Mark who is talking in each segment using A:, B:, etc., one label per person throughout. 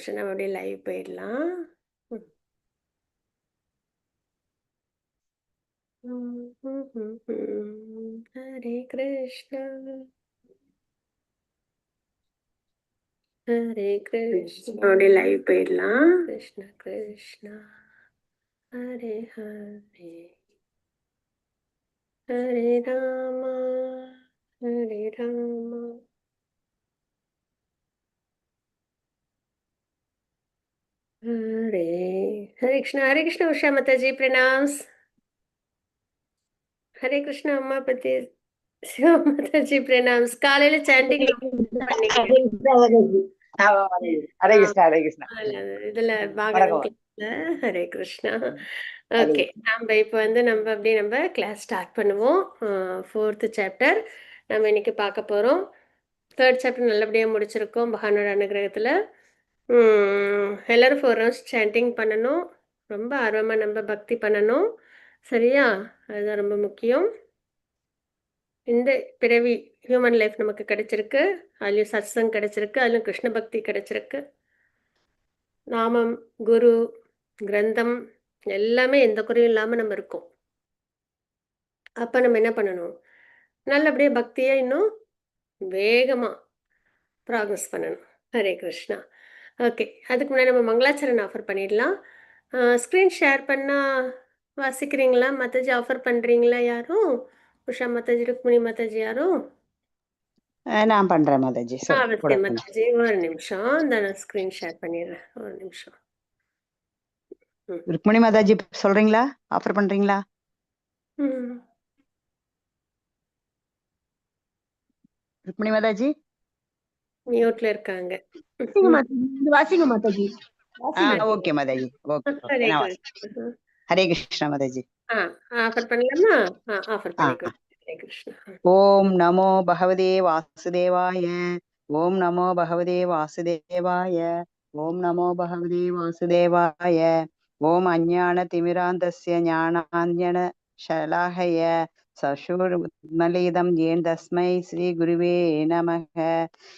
A: நிமிஷம் நம்ம அப்படியே லைவ் போயிடலாம். ம். ஹரே கிருஷ்ணா ஹரே கிருஷ்ணா அப்படியே லைவ் போயிடலாம். கிருஷ்ணா கிருஷ்ணா ஹரே ஹரே ஹரே ராமா ஹரே ராமா ஹரே ஹரே கிருஷ்ணா உஷா மாதாஜி பிரணாம்ஸ். ஹரே கிருஷ்ணா அம்மா பத்தி சிவா மாதாஜி பிரணாம்ஸ். காலையில சாண்டிங் பண்ணீங்க.
B: ஹரே கிருஷ்ணா ஹரே கிருஷ்ணா.
A: இதுல பாகவதம்
B: வணக்கம்.
A: கிளாஸ்ல ஹரே கிருஷ்ணா.
B: ஹரே
A: ஓகே, நம்ம இப்போ வந்து நம்ம கிளாஸ் ஸ்டார்ட் பண்ணுவோம். 4th சாப்டர் நம்ம இன்னைக்கு பார்க்க போறோம். 3rd சாப்டர் நல்லபடியா முடிச்சிருக்கோம் பகவானோட அனுகிரகத்துல. எல்லாரும் 4 ரவுண்ட்ஸ் சாண்டிங் பண்ணணும். ரொம்ப ஆர்வமா நம்ம பக்தி பண்ணணும். சரியா? அதுதான் ரொம்ப முக்கியம். இந்த பிறவி ஹியூமன் லைஃப் நமக்கு கிடைச்சிருக்கு. அதுலயும் சத்சங் கிடைச்சிருக்கு. அதுலயும் கிருஷ்ண பக்தி கிடைச்சிருக்கு. நாமம், குரு, கிரந்தம் எல்லாமே எந்த குறையும் இல்லாம நம்ம இருக்கோம். அப்ப நம்ம என்ன பண்ணணும்? நல்லபடியா பக்தியை இன்னும் வேகமா ப்ராக்ரஸ் பண்ணணும். ஹரே கிருஷ்ணா. ஓகே, அதுக்கு முன்னாடி நம்ம மங்களாச்சரண் ஆஃபர் பண்ணிடலாம். ஸ்க்ரீன் ஷேர் பண்ணா வாசிக்கிறீங்களா? மாதாஜி ஆஃபர் பண்றீங்களா யாரும்? உஷா மாதாஜி, ருக்மிணி மாதாஜி யாரும்?
B: நான் பண்றேன் மாதாஜி.
A: அவசியம் மாதாஜி. ஒரு நிமிஷம், இந்த நான் ஸ்க்ரீன் ஷேர் பண்ணிடுறேன். ஒரு நிமிஷம்.
B: ருக்மிணி மாதாஜி சொல்றீங்களா? ஆஃபர் பண்றீங்களா? ருக்மிணி மாதாஜி
A: மியூட்ல இருக்காங்க.
C: வாசிங்க மாதாஜி.
B: ஓகே மாதாஜி. ஓகே
A: ஹரே
B: நான்
A: கிருஷ்ணா.
B: ஹரே கிருஷ்ணா மாதாஜி.
A: ஆஃபர் பண்ணலாமா? ஆஃபர் பண்ணிக்கோ. ஹரே கிருஷ்ணா.
B: ஓம் நமோ பகவதே வாசுதேவாய. ஓம் நமோ பகவதே வாசுதேவாய. ஓம் நமோ பகவதே வாசுதேவாய. ஓம் அஞ்ஞான திமிராந்தஸ்ய ஞானாஞ்சன ஷலாஹய சசூர்மலிதம் ஏன் தஸ்மை ஸ்ரீ குருவே நமக.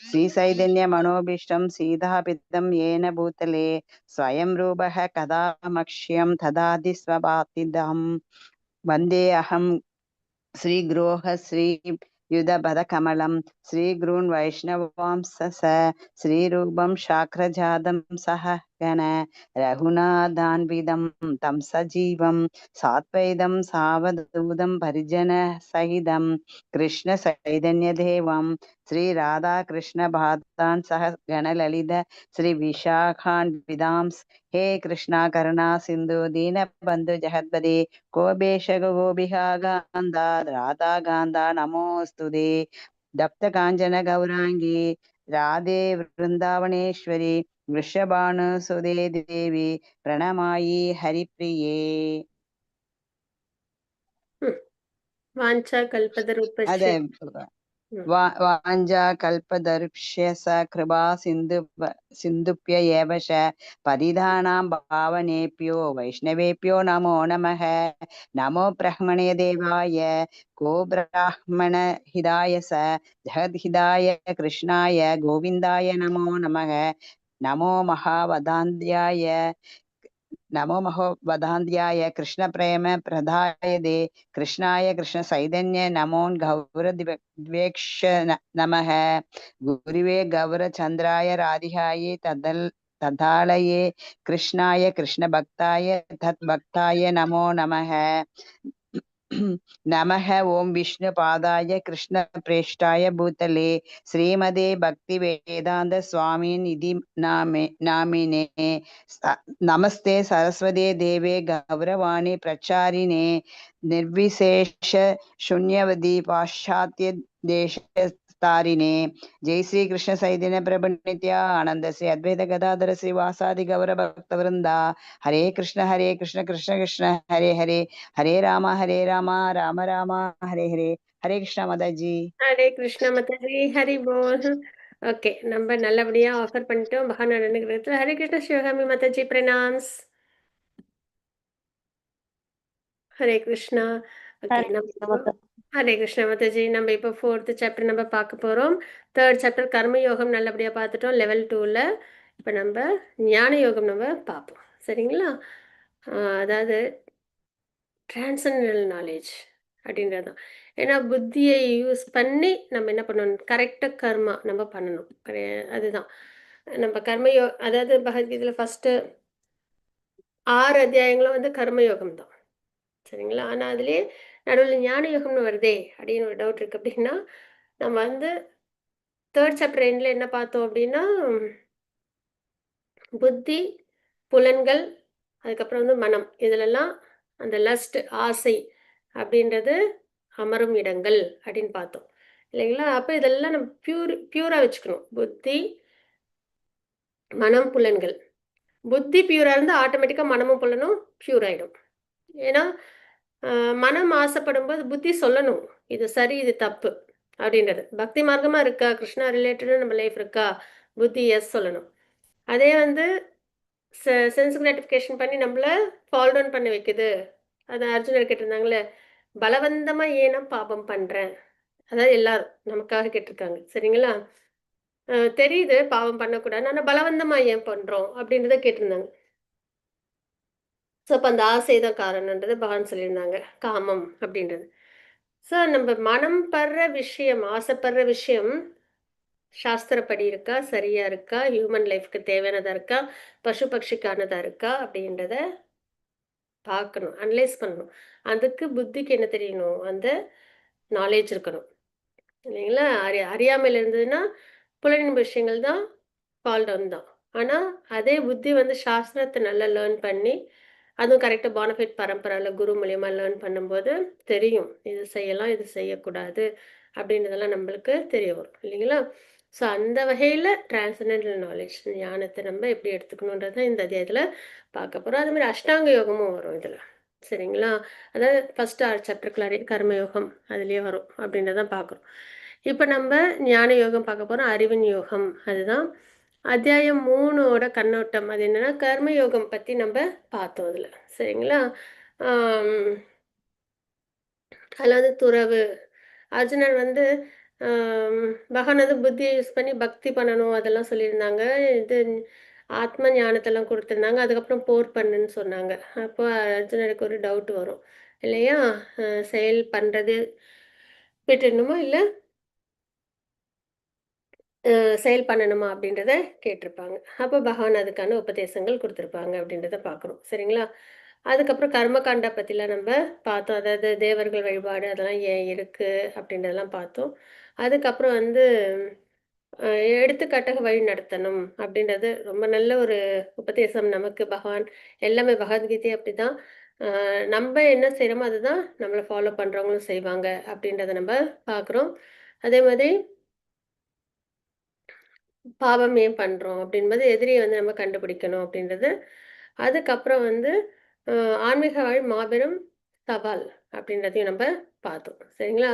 B: ஸ்ரீ சைதன்ய மனோபிஷ்டம் சீதாபிதம் ஏன பூதலே ஸ்வயம் ரூபः கதா மக்ஷ்யம் ததாதி ஸ்வபாதிதம் வந்தே அகம் श्रीगृह श्री युधपदकमलं श्रीगुरून् वैष्णवांसस श्रीरूपं शाक्रजातं सह गण रघुनाथान्वितं तं सजीवं सात्वैदं सावधूतं परिजनसहितं कृष्णचैतन्यदेवं श्रीराधाकृष्णपादान् सह गणललित श्रीविशाखान्वितांस् हे कृष्णा करुणा सिन्धु दीनबन्धु जगत्पदे गोपेश गोपिका गान्धा राधा गान्धा नमोऽस्तुते दप्त काञ्चन गौराङ्गी राधे वृन्दावनेश्वरी वृषभानुसुते देवी प्रणमायि हरिप्रिये.
A: वाञ्छा कल्पतरुभ्यश्च
B: अदे वाञ्छा कल्पतरुभ्यश्च कृपा सिन्धुभ्य एव च पतितानां पावनेभ्यो वैष्णवेभ्यो नमो नमः. नमो ब्रह्मणे देवाय गो ब्राह्मण हिताय स जगद्हिताय कृष्णाय गोविन्दाय नमो नमः. नमो महावदान्ध्याय कृष्ण प्रेम प्रदाय दे कृष्णाय कृष्ण चैतन्य नमो गौरद्वेक्ष नमः. गुरुवे गौरचंद्राय राधिकाय तदालये कृष्णाय कृष्ण भक्ताय तद्भक्ताय नमो नमः. नमः ओं विष्णुपादाय कृष्ण प्रेष्ठाय भूतले श्रीमदे भक्ति वेदांत स्वामिनिधि नामिने नमस्ते सरस्वती देवे गौरवाणी प्रचारिणे निर्विशेष शून्यवदी पाश्चात्य देश तारिणे. जय श्री कृष्ण चैतन्य प्रभु नित्यानंद श्री अद्वैत गदाधर श्रीवासादि गौर भक्त वृंदा. हरे कृष्ण कृष्ण कृष्ण हरे हरे हरे राम राम राम हरे हरे. हरे कृष्ण माताजी.
A: ஹரே கிருஷ்ணா மாதாஜி. ஹரி போல். ஓகே, நம்ம நல்லபடியா ஆஃபர் பண்ணிட்டோம் பகவானோட அனுகிரகத்துல. ஹரே கிருஷ்ணா சிவகாமி மாதாஜி பிரணாம்ஸ். ஹரே கிருஷ்ணா. ஓகே, ஹரே கிருஷ்ணா மாதாஜி. நம்ம இப்போ 4th சாப்டர் நம்ம பார்க்க போறோம். 3rd சாப்டர் கர்ம யோகம் நல்லபடியா பார்த்துட்டோம் லெவல் 2ல. இப்போ நம்ம ஞான யோகம் நம்ம பார்ப்போம். சரிங்களா? அதாவது டிரான்சென்டல் நாலேஜ் அப்படின்றது தான். ஏன்னா புத்தியை யூஸ் பண்ணி நம்ம என்ன பண்ணணும், கரெக்டாக கர்மா நம்ம பண்ணணும். அதுதான் நம்ம கர்மயோ, அதாவது பகவத்கீதையில் ஃபஸ்ட்டு 6 அத்தியாயங்களும் வந்து கர்மயோகம் தான். சரிங்களா? ஆனால் அதுலேயே நடுவில் ஞான யோகம்னு வருதே அப்படின்னு ஒரு டவுட் இருக்குது. அப்படின்னா நம்ம வந்து 3rd சாப்டர் எண்டில் என்ன பார்த்தோம் அப்படின்னா, புத்தி, புலன்கள், அதுக்கப்புறம் வந்து மனம், இதிலெல்லாம் அந்த லஸ்ட், ஆசை அப்படின்றது அமரும் இடங்கள் அப்படின்னு பார்த்தோம் இல்லைங்களா? அப்போ இதெல்லாம் நம்ம பியூராக வச்சுக்கணும். புத்தி, மனம், புலன்கள். புத்தி பியூராக இருந்தால் ஆட்டோமேட்டிக்காக மனமும் புலனும் பியூர் ஆகிடும். ஏன்னா மனம் ஆசைப்படும் போது புத்தி சொல்லணும், இது சரி இது தப்பு அப்படின்றது. பக்தி மார்க்கமாக இருக்கா, கிருஷ்ணா ரிலேட்டடாக நம்ம லைஃப் இருக்கா, புத்தி எஸ் சொல்லணும். அதே வந்து சென்ஸ் கிராட்டிஃபிகேஷன் பண்ணி நம்மள ஃபால் டவுன் பண்ண வைக்குது. அது அர்ஜுனர் கேட்டிருந்தாங்களே, பலவந்தமா ஏன்னா பாபம் பண்றேன். அதாவது எல்லாரும் நமக்காக கேட்டிருக்காங்க. சரிங்களா? தெரியுது பாவம் பண்ணக்கூடாது. ஆனா பலவந்தமா ஏன் பண்றோம் அப்படின்றத கேட்டிருந்தாங்க. ஸோ அப்போ அந்த ஆசை தான் காரணன்றது பகவான் சொல்லியிருந்தாங்க. காமம் அப்படின்றது. ஸோ நம்ம மனம் படுற விஷயம், ஆசைப்படுற விஷயம் சாஸ்திரப்படி இருக்கா, சரியா இருக்கா, ஹியூமன் லைஃப்க்கு தேவையானதா இருக்கா, பசு பட்சிக்கானதா இருக்கா அப்படின்றத பார்க்கணும், அனலைஸ் பண்ணணும். அதுக்கு புத்திக்கு என்ன தெரியணும், அந்த நாலேஜ் இருக்கணும் இல்லைங்களா? அறியாமையில் இருந்ததுன்னா புலனின் விஷயங்கள் தான் ஃபால் டவுன் தான். ஆனால் அதே புத்தி வந்து சாஸ்திரத்தை நல்லா லேர்ன் பண்ணி, அதுவும் கரெக்டாக பானஃபைட் பரம்பரையில் குரு மூலியமா லேர்ன் பண்ணும்போது தெரியும், இது செய்யலாம் இது செய்யக்கூடாது அப்படின்றதெல்லாம் நம்மளுக்கு தெரிய வரும் இல்லைங்களா? ஸோ அந்த வகையில் டிரான்சென்டென்டல் நாலேஜ் ஞானத்தை நம்ம எப்படி எடுத்துக்கணுன்றதை இந்த அத்தியாயத்தில் பார்க்க போகிறோம். அது மாதிரி அஷ்டாங்க யோகமும் வரும் இதில். சரிங்களா? அதாவது ஃபஸ்ட்டு 6 சாப்டருக்குள்ளாரே கர்மயோகம் அதுலேயே வரும் அப்படின்றதான் பார்க்குறோம். இப்போ நம்ம ஞான யோகம் பார்க்க போகிறோம், அறிவின் யோகம். அதுதான் அத்தியாயம் 3ஓட கண்ணோட்டம். அது என்னன்னா கர்மயோகம் பற்றி நம்ம பார்த்தோம் அதில். சரிங்களா? அதில் வந்து துறவு, அர்ஜுனர் வந்து பகவான் வந்து புத்தியை யூஸ் பண்ணி பக்தி பண்ணணும் அதெல்லாம் சொல்லியிருந்தாங்க. இது ஆத்ம ஞானத்தெல்லாம் கொடுத்துருந்தாங்க. அதுக்கப்புறம் போர் பண்ணுன்னு சொன்னாங்க. அப்போ அர்ஜுனருக்கு ஒரு டவுட் வரும் இல்லையா? செயல் பண்ணுறது விட்டுடணுமா, இல்லை செயல் பண்ணணுமா அப்படின்றத கேட்டிருப்பாங்க. அப்போ பகவான் அதுக்கான உபதேசங்கள் கொடுத்துருப்பாங்க அப்படின்றத பார்க்குறோம். சரிங்களா? அதுக்கப்புறம் கர்மகாண்டா பற்றிலாம் நம்ம பார்த்தோம். அதாவது தேவர்கள் வழிபாடு அதெல்லாம் ஏன் இருக்குது அப்படின்றதெல்லாம் பார்த்தோம். அதுக்கப்புறம் வந்து எடுத்துக்காட்டாக வழி நடத்தணும் அப்படின்றது ரொம்ப நல்ல ஒரு உபதேசம் நமக்கு பகவான். எல்லாமே பகவத்கீதை அப்படி தான். நம்ம என்ன செய்கிறோமோ அதுதான் நம்மளை ஃபாலோ பண்ணுறவங்களும் செய்வாங்க அப்படின்றத நம்ம பார்க்குறோம். அதே மாதிரி பாவம் ஏன் பண்ணுறோம் அப்படின்பது எதிரியை வந்து நம்ம கண்டுபிடிக்கணும் அப்படின்றது. அதுக்கப்புறம் வந்து ஆன்மீக மாபெரும் சவால் அப்படின்றதையும் நம்ம பார்த்தோம். சரிங்களா?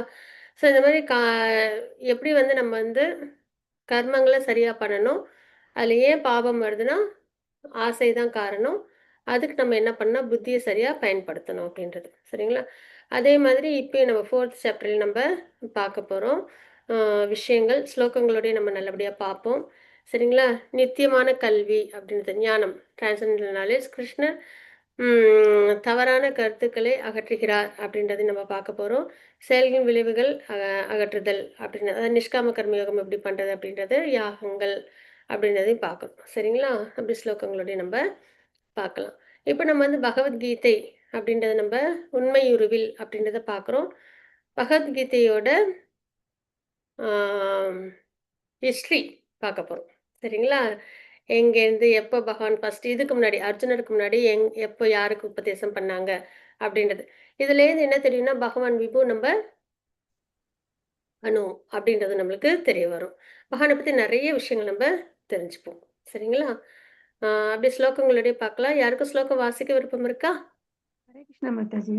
A: ஸோ இந்த மாதிரி எப்படி வந்து நம்ம வந்து கர்மங்களை சரியாக பண்ணணும், அதில் ஏன் பாவம் வருதுன்னா ஆசை தான் காரணம், அதுக்கு நம்ம என்ன பண்ணால் புத்தியை சரியாக பயன்படுத்தணும் அப்படின்றது. சரிங்களா? அதே மாதிரி இப்போயும் நம்ம 4th சாப்டரில் நம்ம பார்க்க போகிறோம் விஷயங்கள், ஸ்லோகங்களோடய நம்ம நல்லபடியாக பார்ப்போம். சரிங்களா? நித்தியமான கல்வி அப்படின்றது ஞானம், டிரான்சென்டென்டல் நாலேஜ். கிருஷ்ணர் தவறான கருத்துக்களை அகற்றுகிறார் அப்படின்றதை நம்ம பார்க்க போகிறோம். செயல்களின் விளைவுகள் அகற்றுதல் அப்படின்னு, அதாவது நிஷ்காம கர்மயோகம் எப்படி பண்ணுறது அப்படின்றது, யாகங்கள் அப்படின்றதையும் பார்க்கணும். சரிங்களா? அப்படி ஸ்லோகங்களோடய நம்ம பார்க்கலாம். இப்போ நம்ம வந்து பகவத்கீதை அப்படின்றத நம்ம உண்மையுருவில் அப்படின்றத பார்க்குறோம். பகவத்கீதையோட ஹிஸ்ட்ரி பார்க்க போகிறோம். சரிங்களா? எங்கேருந்து எப்போ பகவான் ஃபஸ்ட்டு இதுக்கு முன்னாடி அர்ஜுனருக்கு முன்னாடி எப்போ யாருக்கு உபதேசம் பண்ணாங்க அப்படின்றது. இதுலேருந்து என்ன தெரியும்னா பகவான் விபு நம்ம அணு அப்படின்றது நம்மளுக்கு தெரிய வரும். பகவானை பற்றி நிறைய விஷயங்கள் நம்ம தெரிஞ்சுப்போம். சரிங்களா? அப்படி ஸ்லோகங்களுடைய பார்க்கலாம். யாருக்கும் ஸ்லோகம் வாசிக்க விருப்பம் இருக்கா?
C: ஹரே கிருஷ்ணா மாதாஜி.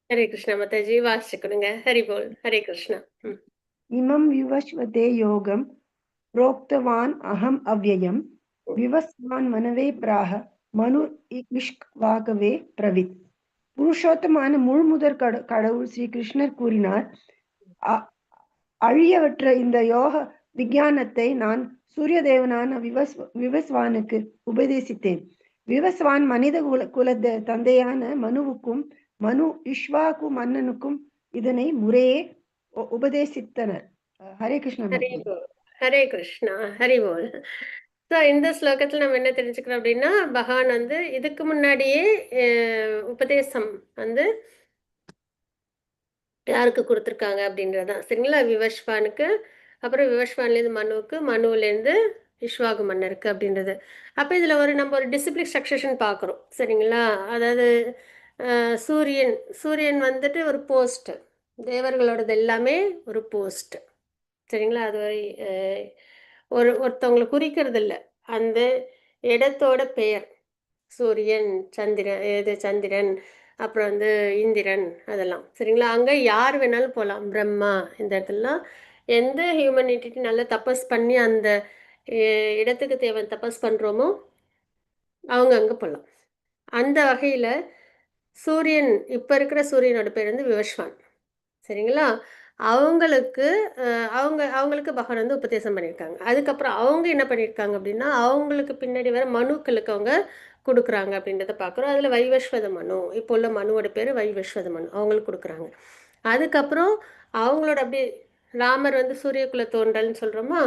A: ஹரே கிருஷ்ணா மாதாஜி, வாசிச்சு கொடுங்க. ஹரி போல். ஹரே கிருஷ்ணா.
C: இமம் விவஸ்வதே யோகம் प्रोक्तवान् अहम् अव्ययम् विवस्वान् मनवे प्राह மனு வாகவே பிரவித். புருஷோத்தமான முழுமுதற் கடவுள் ஸ்ரீ கிருஷ்ணர் கூறினார், அழியவற்ற இந்த யோக விஞ்ஞானத்தை நான் சூரியதேவனான விவஸ்வானுக்கு உபதேசித்தேன். விவஸ்வான் மனித குல தந்தையான மனுவுக்கும் மனு இஷ்வாகு மன்னனுக்கும் இதனை முறையே உபதேசித்தனர். ஹரே கிருஷ்ணா
A: ஹரி
C: மாதாஜி.
A: போல். ஹரே கிருஷ்ணா, ஹரி போல். ஸோ இந்த ஸ்லோகத்தில் நம்ம என்ன தெரிஞ்சுக்கிறோம் அப்படின்னா, பகவான் வந்து இதுக்கு முன்னாடியே உபதேசம் வந்து யாருக்கு கொடுத்துருக்காங்க அப்படின்றது தான். சரிங்களா? விவஸ்வானுக்கு, அப்புறம் விவஸ்வான்லேருந்து மனுவுக்கு, மனுவிலேருந்து இஷ்வாகு மன்னருக்கு அப்படின்றது. அப்போ இதில் நம்ம ஒரு டிசிப்ளிக் சக்சஷன் பார்க்குறோம். சரிங்களா? அதாவது சூரியன் சூரியன் வந்துட்டு ஒரு போஸ்ட், தேவர்களோடது எல்லாமே ஒரு போஸ்ட். சரிங்களா? அது ஒருத்தவங்களை குறிக்கிறது இல்லை, அந்த இடத்தோட பெயர். சூரியன், சந்திரன், அப்புறம் வந்து இந்திரன், அதெல்லாம். சரிங்களா? அங்கே யார் வேணாலும் போகலாம். பிரம்மா, இந்த இடத்துலலாம் எந்த ஹியூமனிட்டி நல்லா தபஸ் பண்ணி அந்த இடத்துக்கு தேவை தபஸ் பண்ணுறோமோ அவங்க அங்கே போகலாம். அந்த வகையில் சூரியன், இப்போ இருக்கிற சூரியனோட பேர் வந்து விவஸ்வான். சரிங்களா? அவங்களுக்கு அவங்களுக்கு பகவான் வந்து உபதேசம் பண்ணியிருக்காங்க. அதுக்கப்புறம் அவங்க என்ன பண்ணியிருக்காங்க அப்படின்னா, அவங்களுக்கு பின்னாடி வர மனுக்களுக்கு அவங்க கொடுக்குறாங்க அப்படின்றத பார்க்குறோம். அதில் வைவஸ்வத மனு, இப்போ உள்ள மனுவோட பேர் வைவஸ்வத மனு, அவங்களுக்கு கொடுக்குறாங்க. அதுக்கப்புறம் அவங்களோட அப்படியே ராமர் வந்து சூரியகுல தோன்றல்னு சொல்கிறோமா,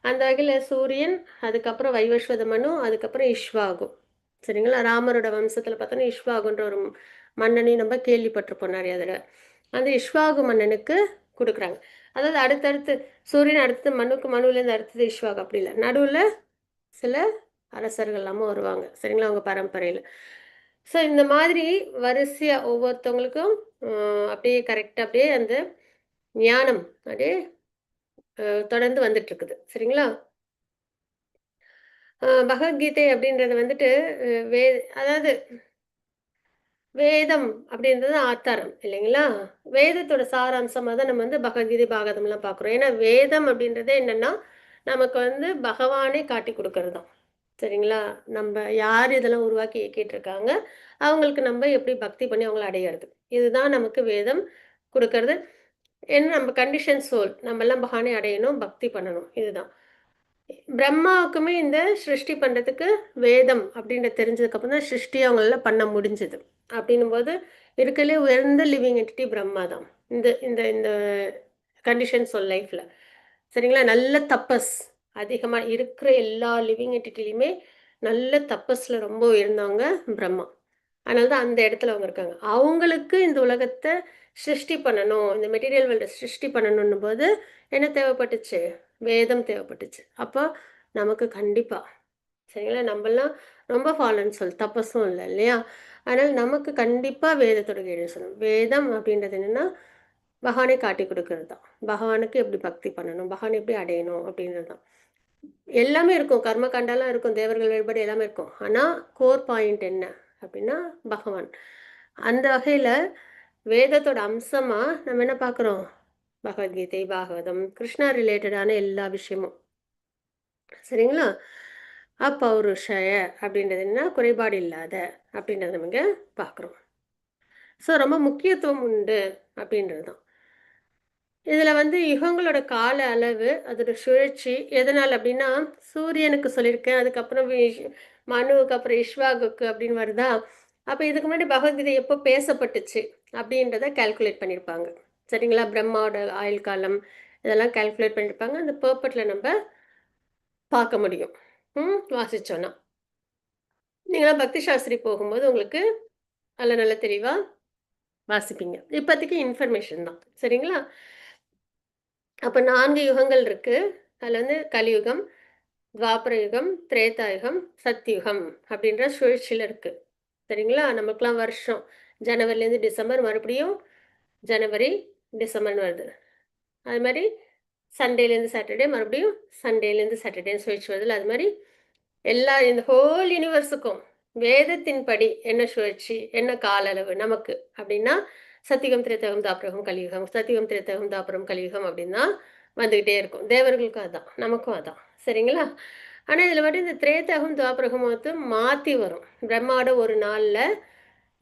A: அந்த வகையில் சூரியன், அதுக்கப்புறம் வைவஸ்வத மனு, அதுக்கப்புறம் இஷ்வாகு. சரிங்களா? ராமரோட வம்சத்தில் பார்த்தோன்னா இஷ்வாகுன்ற ஒரு மன்னனையும் நம்ம கேள்விப்பட்டிருப்போம் நிறைய தடவை. அந்த இஷ்வாகு மன்னனுக்கு கொடுக்குறாங்க. அதாவது அடுத்தடுத்து சூரியன் அடுத்தது மனுக்கு, மனுவிலேருந்து அடுத்தது இஷ்வாகு, அப்படி இல்லை, நடுவில் சில அரசர்கள் எல்லாமும் வருவாங்க. சரிங்களா? அவங்க பரம்பரையில். ஸோ இந்த மாதிரி வரிசையாக ஒவ்வொருத்தவங்களுக்கும் அப்படியே கரெக்டாக அப்படியே அந்த ஞானம் அப்படியே தொடர்ந்து வந்துட்டு இருக்குது. சரிங்களா? பகவத்கீதை அப்படின்றது வந்துட்டு வே அதாவது வேதம் அப்படின்றது ஆத்தாரம் இல்லைங்களா? வேதத்தோட சாராம்சமாக தான் நம்ம வந்து பகவத்கீதை, பாகவதம்லாம் பார்க்குறோம். ஏன்னா வேதம் அப்படின்றதே என்னென்னா, நமக்கு வந்து பகவானே காட்டி கொடுக்கறது தான். சரிங்களா? நம்ம யார் இதெல்லாம் உருவாக்கி இயக்கிட்டு இருக்காங்க, அவங்களுக்கு நம்ம எப்படி பக்தி பண்ணி அவங்கள அடையிறது, இதுதான் நமக்கு வேதம் கொடுக்கறது. ஏன்னா நம்ம கண்டிஷன் சோல், நம்மெல்லாம் பகவானை அடையணும், பக்தி பண்ணணும், இதுதான். பிரம்மாவுக்குமே இந்த சிருஷ்டி பண்ணுறதுக்கு வேதம் அப்படின்ற தெரிஞ்சதுக்கப்புறம் தான் சிருஷ்டி அவங்களால பண்ண முடிஞ்சுது. அப்படின்னும் போது இருக்கலே உயர்ந்த லிவிங் என்டிட்டி பிரம்மா தான் இந்த இந்த இந்த கண்டிஷன் சொல் லைஃப்பில். சரிங்களா? நல்ல தப்பஸ் அதிகமாக இருக்கிற எல்லா லிவிங் என்டிட்டிலையுமே நல்ல தப்பஸில் ரொம்ப உயர்ந்தவங்க பிரம்மா. அதனால தான் அந்த இடத்துல அவங்க இருக்காங்க. அவங்களுக்கு இந்த உலகத்தை சிருஷ்டி பண்ணணும், இந்த மெட்டீரியல் வேர்ல்டை சிருஷ்டி பண்ணணுன்னும் போது என்ன தேவைப்பட்டுச்சு? வேதம் தேவைப்பட்டுச்சு. அப்போ நமக்கு கண்டிப்பாக, சரிங்களா, நம்மலாம் ரொம்ப ஃபாலன் சொல், தப்பஸும் இல்லை இல்லையா? அதனால் நமக்கு கண்டிப்பாக வேதத்தோட கைடன்ஸ் சொல்லணும். வேதம் அப்படின்றது என்னென்னா பகவானை காட்டி கொடுக்கறது தான். பகவானுக்கு எப்படி பக்தி பண்ணணும், பகவானை எப்படி அடையணும் அப்படின்றது தான். எல்லாமே இருக்கும், கர்ம காண்டாலாம் இருக்கும், தேவர்கள் வேறுபாடு எல்லாமே இருக்கும். ஆனால் கோர் பாயிண்ட் என்ன அப்படின்னா பகவான். அந்த வகையில் வேதத்தோட அம்சமாக நம்ம என்ன பார்க்குறோம்? பகவத்கீதை, பாகவதம், கிருஷ்ணா ரிலேட்டடான எல்லா விஷயமும். சரிங்களா? அப்பௌருஷய அப்படின்றது என்ன? குறைபாடு இல்லாத அப்படின்றத நம்ம பார்க்குறோம். ஸோ ரொம்ப முக்கியத்துவம் உண்டு அப்படின்றது தான். இதில் வந்து யுகங்களோட கால அளவு, அதோட சுழற்சி எதனால் அப்படின்னா, சூரியனுக்கு சொல்லியிருக்கேன், அதுக்கப்புறம் மனுவுக்கு, அப்புறம் இஷ்வாகுக்கு அப்படின்னு வருதா. அப்போ இதுக்கு முன்னாடி பகவத்கீதை எப்போ பேசப்பட்டுச்சு அப்படின்றத கால்குலேட் பண்ணியிருப்பாங்க. சரிங்களா? பிரம்மாவோட ஆயுள் காலம் இதெல்லாம் கால்குலேட் பண்ணியிருப்பாங்க. அந்த பேர்பட்டில் நம்ம பார்க்க முடியும் வாசிச்சோன்னா. நீங்களாம் பக்தி சாஸ்திரி போகும்போது உங்களுக்கு அதில் நல்ல தெளிவாக வாசிப்பீங்க. இப்போதைக்கு இன்ஃபர்மேஷன் தான். சரிங்களா? அப்போ 4 யுகங்கள் இருக்கு. அதில் வந்து கலியுகம், துவாபர யுகம், திரேதாயுகம், சத்யுகம் அப்படின்ற சுழற்சியில் இருக்கு. சரிங்களா? நமக்குலாம் வருஷம் ஜனவரிலேருந்து டிசம்பர், மறுபடியும் ஜனவரி டிசம்பர்னு வருது. அது மாதிரி சண்டேலேருந்து சாட்டர்டே, மறுபடியும் சண்டேலேருந்து சாட்டர்டேன்னு சுழற்சி வருதுல்ல, அது மாதிரி எல்லா இந்த ஹோல் யூனிவர்ஸுக்கும் வேதத்தின்படி என்ன சுழற்சி, என்ன கால அளவு நமக்கு அப்படின்னா, சத்தியுகம், திரேதாயுகம், துவாபரம், கலியுகம், சத்தியுகம், திரேதாயுகம், துவாபரம், கலியுகம் அப்படின்னா வந்துக்கிட்டே இருக்கும். தேவர்களுக்கும் அதான், நமக்கும் அதான். சரிங்களா? ஆனால் இதில் மட்டும் இந்த திரேதாயுகம், துவாபரகம் வந்து மாற்றி வரும். பிரம்மாவோட ஒரு நாளில்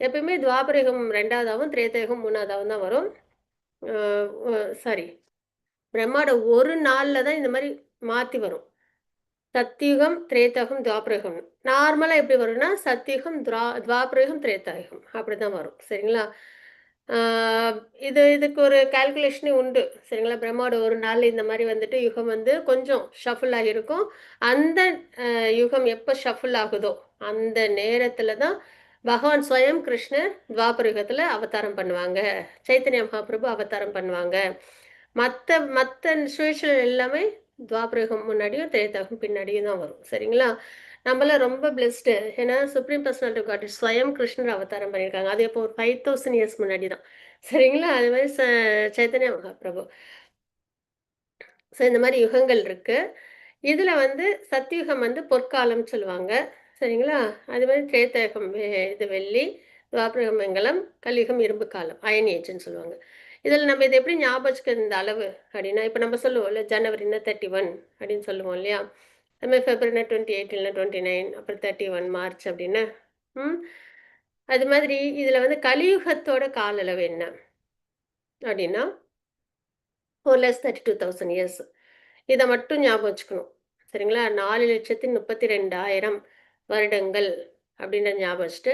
A: எப்பயுமே துவாபரயுகம் 2வதாகவும் திரேதாயுகம் 3வதாகவும் தான் வரும். சாரி, பிரம்மாவோட ஒரு நாளில் தான் இந்த மாதிரி மாற்றி வரும். சத்தியுகம், திரேதாயுகம், துவாபரயுகம். நார்மலா எப்படி வரும்னா, சத்தியுகம், துவாபரயுகம், திரேதாயுகம் அப்படிதான் வரும். சரிங்களா? ஆ, இதுக்கு ஒரு கால்குலேஷனே உண்டு. சரிங்களா? பிரம்மாவோட ஒரு நாள் இந்த மாரி வந்துட்டு யுகம் வந்து கொஞ்சம் ஷஃபிள் ஆகியிருக்கும். அந்த யுகம் எப்ப ஷஃபிள் ஆகுதோ, அந்த நேரத்துல தான் பகவான் ஸ்வயம் கிருஷ்ணர் துவாபர யுகத்துல அவதாரம் பண்ணுவாங்க. சைத்தன்ய மகாபிரபு அவதாரம் பண்ணுவாங்க. மத்த மத்த சுவிட்சுகள் எல்லாமே துவாபரயுகம் முன்னாடியும் திரேதாயுகம் பின்னாடியும் தான் வரும். சரிங்களா? நம்மளாம் ரொம்ப பிளெஸ்டு. ஏன்னா சுப்ரீம் பர்சனாலிட்டி காட் ஸ்வயம் கிருஷ்ணர் அவதாரம் பண்ணியிருக்காங்க. அது இப்போ ஒரு 5000 இயர்ஸ் முன்னாடி தான். சரிங்களா? அது மாதிரி சைத்தன்ய மகாபிரபு. ஸோ இந்த மாதிரி யுகங்கள் இருக்கு. இதுல வந்து சத்தியுகம் வந்து பொற்காலம் சொல்லுவாங்க. சரிங்களா? அது மாதிரி திரேதாயுகம் இது வெள்ளி, துவாபரயுகம் வெண்கலம், கலியுகம் இரும்பு காலம், அயன் ஏஜ்னு சொல்லுவாங்க. இதில் நம்ம இதை எப்படி ஞாபகம் வச்சுக்கிறது இந்த அளவு அப்படின்னா, இப்போ நம்ம சொல்லுவோம்ல ஜனவரினா 31 அப்படின்னு சொல்லுவோம் இல்லையா? அது மாதிரி ஃபெப்ரவரினா 28 இல்லைனா 29, அப்புறம் 31 மார்ச் அப்படின்னு. ம் அது மாதிரி இதில் வந்து கலியுகத்தோட கால அளவு என்ன அப்படின்னா 4,32,000 இயர்ஸ். இதை மட்டும் ஞாபகம் வச்சுக்கணும். சரிங்களா? 4,32,000 வருடங்கள் அப்படின்ற ஞாபகம் வச்சுட்டு,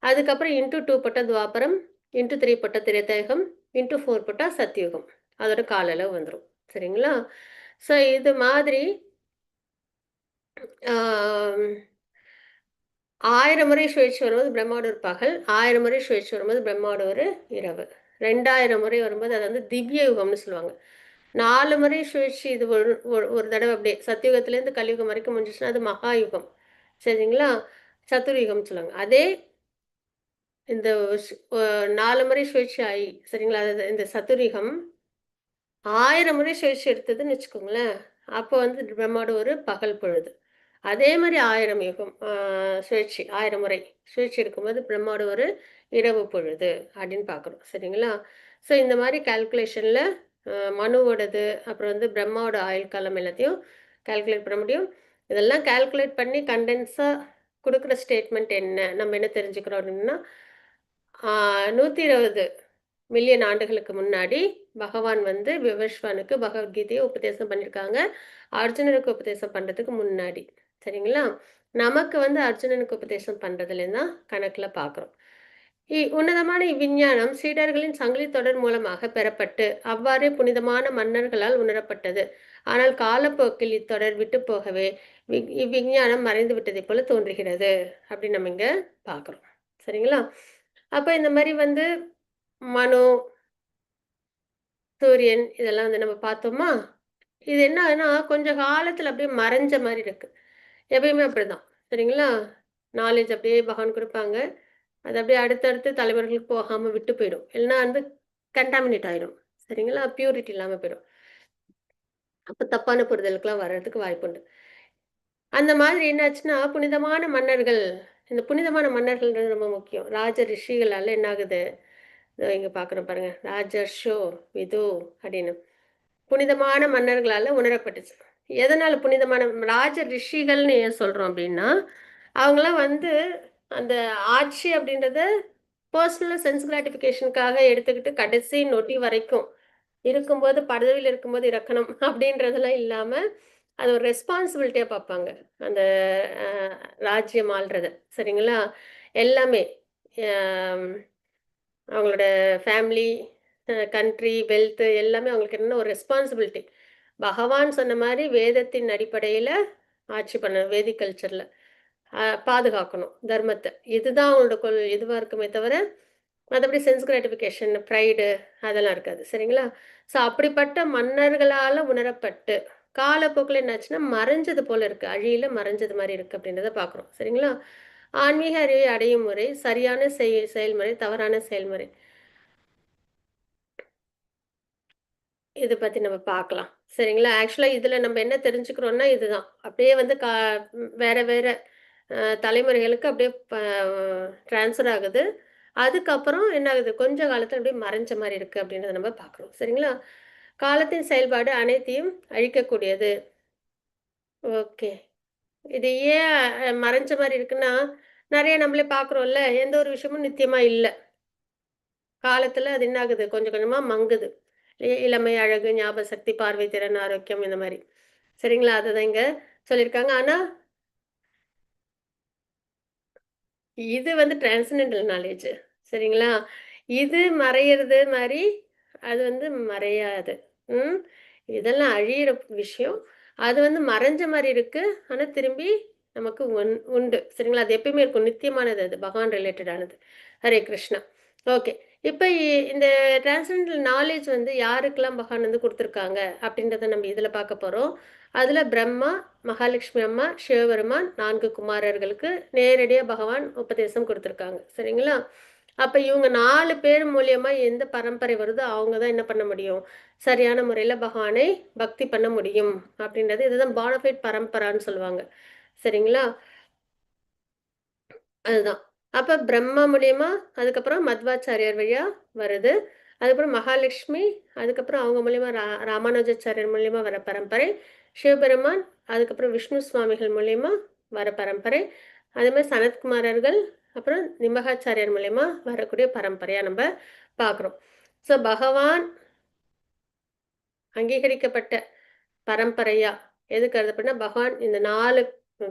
A: அதுக்கப்புறம் இன்டூ 2 போட்ட துவாபரம், இன்டூ 3 போட்ட திரேதாயுகம், இன்டூ 4 போட்டா சத்தியுகம். அதோட கால அளவு வந்துடும். சரிங்களா? ஸோ இது மாதிரி ஆம், 1000 முறை சுழற்சி வரும்போது பிரம்மாவோட ஒரு பகல், 1000 முறை சுழற்சி வரும்போது பிரம்மாவோட ஒரு இரவு, 2000 முறை வரும்போது அது வந்து திவ்ய யுகம்னு சொல்லுவாங்க. 4 முறை சுழற்சி இது ஒரு ஒரு தடவை அப்படியே சத்தியுகத்திலேருந்து கலியுகம் வரைக்கும் முடிஞ்சிச்சுன்னா அது மகாயுகம். சரிங்களா? சதுர்யுகம்னு சொல்லுவாங்க. அதே இந்த 4 முறை சுழற்சி ஆகி சரிங்களா? அதாவது இந்த சதுர்யுகம் 1000 முறை சுழற்சி எடுத்ததுன்னு வச்சுக்கோங்களேன். அப்போ வந்து பிரம்மாவோட ஒரு பகல் பொழுது. அதே மாதிரி 1000 யுகம் சுழற்சி 1000 முறை சுழற்சி எடுக்கும்போது பிரம்மாவோட ஒரு இரவு பொழுது அப்படின்னு பார்க்குறோம். சரிங்களா? ஸோ இந்த மாதிரி கால்குலேஷனில் மனுவோடது அப்புறம் வந்து பிரம்மாவோட ஆயுள் காலம் எல்லாத்தையும் கால்குலேட் பண்ண முடியும். இதெல்லாம் கால்குலேட் பண்ணி கண்டென்ஸாக கொடுக்குற ஸ்டேட்மெண்ட் என்ன நம்ம என்ன தெரிஞ்சுக்கிறோம் அப்படின்னா 120 மில்லியன் ஆண்டுகளுக்கு முன்னாடி பகவான் வந்து விவஸ்வானுக்கு பகவத்கீதையை உபதேசம் பண்ணியிருக்காங்க. அர்ஜுனனுக்கு உபதேசம் பண்ணுறதுக்கு முன்னாடி. சரிங்களா? நமக்கு வந்து அர்ஜுனனுக்கு உபதேசம் பண்ணுறதுலேருந்து தான் கணக்கில் பார்க்குறோம். உன்னதமான இவ்விஞ்ஞானம் சீடர்களின் சங்கிலி தொடர் மூலமாக பெறப்பட்டு அவ்வாறே புனிதமான மன்னர்களால் உணரப்பட்டது. ஆனால் காலப்போக்கில் இத்தொடர் விட்டு போகவே இவ்விஞ்ஞானம் மறைந்து விட்டதை போல தோன்றுகிறது அப்படின்னு நம்ம இங்க பார்க்குறோம். சரிங்களா? அப்போ இந்த மாதிரி வந்து மனு, சூரியன் இதெல்லாம் வந்து நம்ம பார்த்தோமா? இது என்ன ஆகுதுன்னா, கொஞ்சம் காலத்துல அப்படியே மறைஞ்ச மாரி இருக்கு. எப்பயுமே அப்படிதான். சரிங்களா? நாலேட்ஜ் அப்படியே பகவான் குடுப்பாங்க. அது அப்படியே அடுத்தடுத்து தலைமுறைகளுக்கு போகாம விட்டு போயிடும். இல்லன்னா வந்து கன்டாமினேட் ஆயிடும். சரிங்களா? பியூரிட்டி இல்லாம போயிடும். அப்ப தப்பான புரிதலுக்குலாம் வர்றதுக்கு வாய்ப்புண்டு. அந்த மாதிரி என்னாச்சுன்னா, புனிதமான மன்னர்கள் இந்த புனிதமான மன்னர்கள்ன்றது ரொம்ப முக்கியம். ராஜ ரிஷிகளால என்ன ஆகுது? இதோ இங்க பார்க்குறோம் பாருங்க. ராஜர்ஷோ விது அப்படின்னு. புனிதமான மன்னர்களால உணரப்பட்டுச்சு. எதனால புனிதமான ராஜ ரிஷிகள்னு ஏன் சொல்றோம் அப்படின்னா, அவங்கலாம் வந்து அந்த ஆட்சி அப்படின்றத பர்சனல் சென்ஸ் கிராட்டிஃபிகேஷனுக்காக எடுத்துக்கிட்டு கடைசி நொடி வரைக்கும் இருக்கும்போது பதவியில இருக்கும்போது இறக்கணும் அப்படின்றதெல்லாம் இல்லாம, அது ஒரு ரெஸ்பான்சிபிலிட்டியா பார்ப்பாங்க. அந்த அ ராஜ்யம் ஆள்றத. சரிங்களா? எல்லாமே. அம் அவங்களோட ஃபேமிலி, கண்ட்ரி, வெல்த் எல்லாமே அவங்களுக்கு என்னன்னா ஒரு ரெஸ்பான்சிபிலிட்டி. பகவான் சொன்ன மாரி வேதத்தின் அடிப்படையில ஆட்சி பண்ணணும். வேதிக் கல்ச்சர்ல. பாதுகாக்கணும் தர்மத்த. இதுதான் அவங்களோட இதுவா இருக்குமே தவிர, மத்தபடி சென்ஸ் கிராட்டிஃபிகேஷன், ப்ரைடு அதெல்லாம் இருக்காது. சரிங்களா? ஸோ அப்படிப்பட்ட மன்னர்களால உணரப்பட்டு, காலப்போக்குல என்னாச்சுன்னா மறைஞ்சது போல இருக்கு. அழியில மறைஞ்சது மாரி இருக்கு அப்படின்றத பார்க்குறோம். சரிங்களா? ஆன்மீக அறிவை அடையும் முறை, சரியான செயல்முறை, தவறான செயல்முறை. இத பத்தி நம்ம பார்க்கலாம். சரிங்களா? ஆக்சுவலா இதுல நம்ம என்ன தெரிஞ்சுக்கிறோம்னா இதுதான். அப்படியே வந்து வேற வேற தலைமுறைகளுக்கு அப்படியே ட்ரான்ஸ்ஃபர் ஆகுது. அதுக்கப்புறம் என்ன ஆகுது? கொஞ்ச காலத்துல அப்படியே மறைஞ்ச மாரி இருக்கு அப்படின்றத நம்ம பார்க்குறோம். சரிங்களா? காலத்தின் செயல்பாடு அனைத்தையும் அழிக்கக்கூடியது. ஓகே. இது ஏன் மறைஞ்ச மாரி இருக்குன்னா, நெறைய நம்மளே பார்க்குறோம்ல. எந்த ஒரு விஷயமும் நித்தியமா இல்ல. காலத்துல அது என்ன ஆகுது? கொஞ்சம் கொஞ்சமா மங்குது. இளமை, அழகு, ஞாபக சக்தி, பார்வை திறன், ஆரோக்கியம் இந்த மாரி. சரிங்களா? அதுதான் இங்க சொல்லியிருக்காங்க. ஆனா இது வந்து டிரான்சென்டென்டல் நாலேட்ஜ். சரிங்களா? இது மறையிறது மாரி, அது வந்து மறையாது. ம். இதெல்லாம் அழியிற விஷயம். அது வந்து மறைஞ்ச மாரி இருக்கு. ஆனா திரும்பி நமக்கு உண்டு. சரிங்களா? அது எப்பயுமே இருக்கும். நித்தியமானது அது. பகவான் ரிலேட்டடானது. ஹரே கிருஷ்ணா. ஓகே. இப்ப இந்த டிரான்சென்டென்டல் நாலேட்ஜ் வந்து யாருக்கெல்லாம் பகவான் வந்து குடுத்துருக்காங்க? அப்படின்றத நம்ம இதுல பார்க்க போறோம். அதுல பிரம்மா, மகாலட்சுமி அம்மா, சிவபெருமான் 4 குமாரர்களுக்கு நேரடியா பகவான் உபதேசம் குடுத்துருக்காங்க. சரிங்களா? அப்ப இவங்க 4 பேர் மூலியமா எந்த பரம்பரை வருதோ, அவங்க தான் என்ன பண்ண முடியும்? சரியான முறையில பகவானை பக்தி பண்ண முடியும். அப்படின்றது இதுதான் பானஃபைட் பரம்பரான்னு சொல்லுவாங்க. சரிங்களா? அதுதான். அப்ப பிரம்மா மூலியமா, அதுக்கப்புறம் மத்வாச்சாரியார் வழியா வருது. அதுக்கப்புறம் மகாலட்சுமி, அதுக்கப்புறம் அவங்க மூலியமா ராமானுஜாச்சாரியர் மூலியமா வர பரம்பரை. சிவபெருமான், அதுக்கப்புறம் விஷ்ணு சுவாமிகள் மூலியமா வர பரம்பரை. அதே மாரி சனத்குமாரர்கள், அப்புறம் நிம்பகாச்சாரியார் மூலியமா வரக்கூடிய பரம்பரையா நம்ப பார்க்குறோம். ஸோ பகவான் அங்கீகரிக்கப்பட்ட பரம்பரையா எது கருதப்படும்னா, பகவான் இந்த 4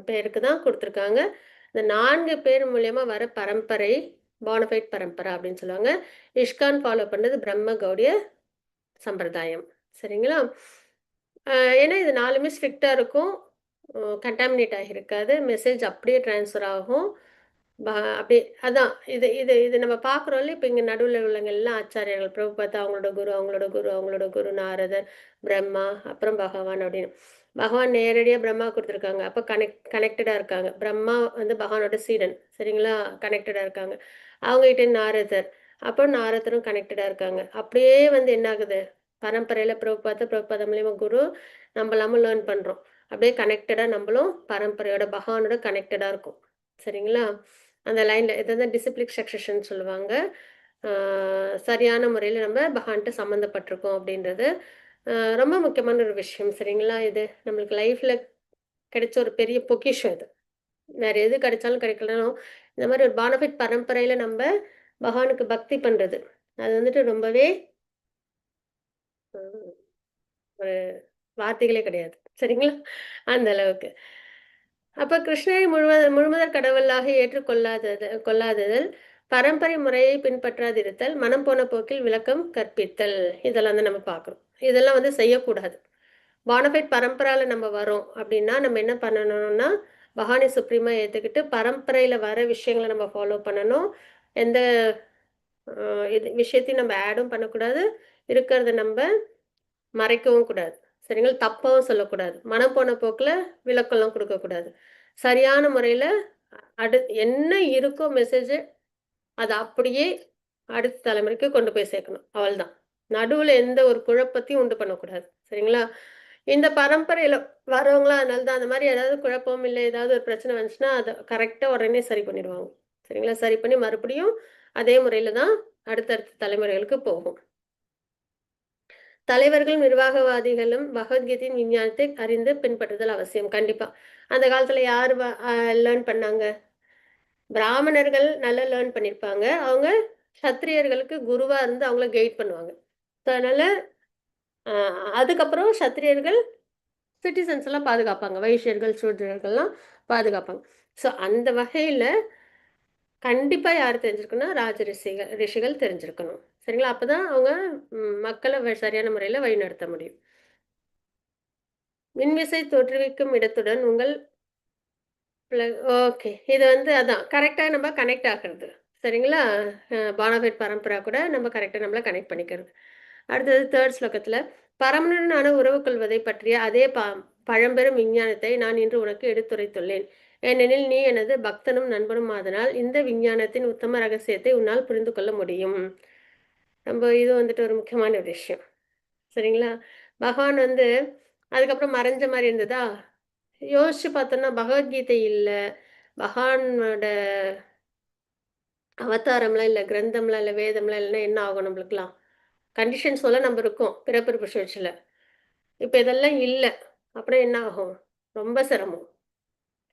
A: பேருக்கு தான் குடுத்துருக்காங்க. இந்த 4 பேர் மூலியமா வர பரம்பரை போனஃபைட் பரம்பரை அப்படின்னு சொல்லுவாங்க. இஸ்கான் ஃபாலோ பண்றது பிரம்ம கௌடிய சம்பிரதாயம். சரிங்களா? அ ஏன்னா இது 4மே ஸ்ட்ரிக்ட்டா இருக்கும். கன்டாமினேட் ஆகியிருக்காது. மெசேஜ் அப்படியே ட்ரான்ஸ்ஃபர் ஆகும். ப அப்படியே அதான் இது இது இது நம்ம பார்க்குறோம்ல, இப்ப இங்க நடுவுல உள்ளவங்க எல்லாம் ஆச்சாரியர்கள். பிரபுபாதா அவங்களோட குரு, அவங்களோட குரு, அவங்களோட குரு நாரதர், பிரம்மா, அப்புறம் பகவான் அப்படின்னு. பகவான் நேரடியா பிரம்மா குடுத்துருக்காங்க. அப்ப கனெக்டடா இருக்காங்க. பிரம்மா வந்து பகவானோட சீடன். சரிங்களா? கனெக்டடா இருக்காங்க. அவங்ககிட்ட நாரதர். அப்போ நாரதரும் கனெக்டடா இருக்காங்க. அப்படியே வந்து என்ன ஆகுது? பரம்பரையில பிரபுபாதா மூலியமா குரு, நம்பளாம லேர்ன் பண்றோம். அப்படியே கனெக்டடா நம்பளும் பரம்பரையோட பகவானோட கனெக்டடா இருக்கோம். சரிங்களா? அந்த லைன்ல இதுதான் டிசிப்ளிக் சக்சஷன் சொல்லுவாங்க. ஆ சரியான முறையில நம்ம பகவான்ட்ட சம்மந்தப்பட்டிருக்கோம் அப்படின்றது. அ ரொம்ப முக்கியமான ஒரு விஷயம். சரிங்களா? இது நம்மளுக்கு லைஃப்ல கிடைச்ச ஒரு பெரிய பொக்கிஷம் இது. வேற எது கிடைச்சாலும் கிடைக்கலனாலும், இந்த மாரி ஒரு பானஃபிட் பரம்பரையில நம்ப பகவானுக்கு பக்தி பண்றது. அது வந்துட்டு ரொம்பவே அ ஒரு வார்த்தைகளே கிடையாது. சரிங்களா? அந்த அளவுக்கு. அப்ப கிருஷ்ணரை முழுமுதற் கடவுளாக கொள்ளாததல், பரம்பரை முறையை பின்பற்றாதிருத்தல், மனம் போன போக்கில் விளக்கம் கற்பித்தல். இதெல்லாம் தான் நம்ம பார்க்குறோம். இதெல்லாம் வந்து செய்யக்கூடாது. பானஃபைட் பரம்பரால நம்ம வரோம் அப்படின்னா, நம்ம என்ன பண்ணணும்னா, பகவானை சுப்ரீமா ஏத்துக்கிட்டு, பரம்பரையில வர விஷயங்கள நம்ம ஃபாலோ பண்ணணும். எந்த அ இது விஷயத்தையும் நம்ம ஆடும் பண்ணக்கூடாது. இருக்கிறத நம்ப மறைக்கவும் கூடாது. சரிங்களா? தப்பாவும் சொல்லக்கூடாது. மனம் போன போக்குல விளக்கம்லாம் குடுக்கக்கூடாது. சரியான முறையில என்ன இருக்கோ மெசேஜ் அத அப்படியே அடுத்த தலைமுறைக்கு கொண்டு போய் சேர்க்கணும். அவ்வளதான். நடுவுல எந்த ஒரு குழப்பத்தையும் உண்டு பண்ணக்கூடாது. சரிங்களா? இந்த பரம்பரையில வரவங்கலாம் அதனால தான் அந்த மாரி ஏதாவது குழப்பம், இல்ல ஏதாவது ஒரு பிரச்சனை வந்துச்சுன்னா, அத கரெக்ட்டா உடனே சரி பண்ணிடுவாங்க. சரிங்களா? சரி பண்ணி மறுபடியும் அதே முறையில தான் அடுத்தடுத்த தலைமுறைகளுக்கு போகும். தலைவர்களும், நிர்வாகவாதிகளும் பகவத்கீதையின் விஞ்ஞானத்தை அறிந்து பின்பற்றுதல் அவசியம். கண்டிப்பா. அந்த காலத்துல யாரு லேர்ன் பண்ணாங்க? பிராமணர்கள் நல்லா லேர்ன் பண்ணியிருப்பாங்க. அவங்க சத்திரியர்களுக்கு குருவா இருந்து அவங்கள கைட் பண்ணுவாங்க. ஸோ அதனால அ அதுக்கப்புறம் சத்திரியர்கள் சிட்டிசன்ஸ் எல்லாம் பாதுகாப்பாங்க. வைஷ்யர்கள், சூத்ரர்கள்லாம் பாதுகாப்பாங்க. ஸோ அந்த வகையில கண்டிப்பா யார் தெரிஞ்சிருக்கணும்னா, ரிஷிகள் தெரிஞ்சிருக்கணும். சரிங்களா? அப்பதான் அவங்க மக்கள சரியான முறையில வழிநடத்த முடியும். மின்விசை தோற்றுவிக்கும் இடத்துடன் உங்கள் ஓகே. இது வந்து அதான் கரெக்ட்டா நம்ம கனெக்ட் ஆகுறது. சரிங்களா? பானாஃபைட் பரம்பரா கூட நம்ம கரெக்ட்டா நம்மள கனெக்ட் பண்ணிக்கிறது. அடுத்தது 3 ஸ்லோகத்துல, பரமனுடனான உறவு கொள்வதைப் பற்றிய அதே பழம்பெரும் விஞ்ஞானத்தை நான் இன்று உனக்கு எடுத்துரைத்துள்ளேன். ஏனெனில் நீ எனது பக்தனும் நண்பனும் ஆதலால், இந்த விஞ்ஞானத்தின் உத்தம ரகசியத்தை உன்னால் புரிந்து கொள்ள முடியும். இது வந்துட்டு ஒரு முக்கியமான விஷயம். சரிங்களா? பகவான் வந்து அதுக்கப்புறம் மறைஞ்ச மாரி இருந்ததா? யோசிச்சு பார்த்தோம்னா, பகவத்கீதை இல்ல. பகவானோட அவதாரம்லாம் இல்ல, கிரந்தம்லாம் இல்ல, வேதம்லாம் இல்லன்னா என்ன ஆகும் நம்மளுக்கெல்லாம்? கண்டிஷன்ஸோட நம்ம இருக்கோம், பிறப்பு சுழற்சியில. இப்ப இதெல்லாம் இல்ல. அப்புறம் என்ன ஆகும்? ரொம்ப சிரமம்.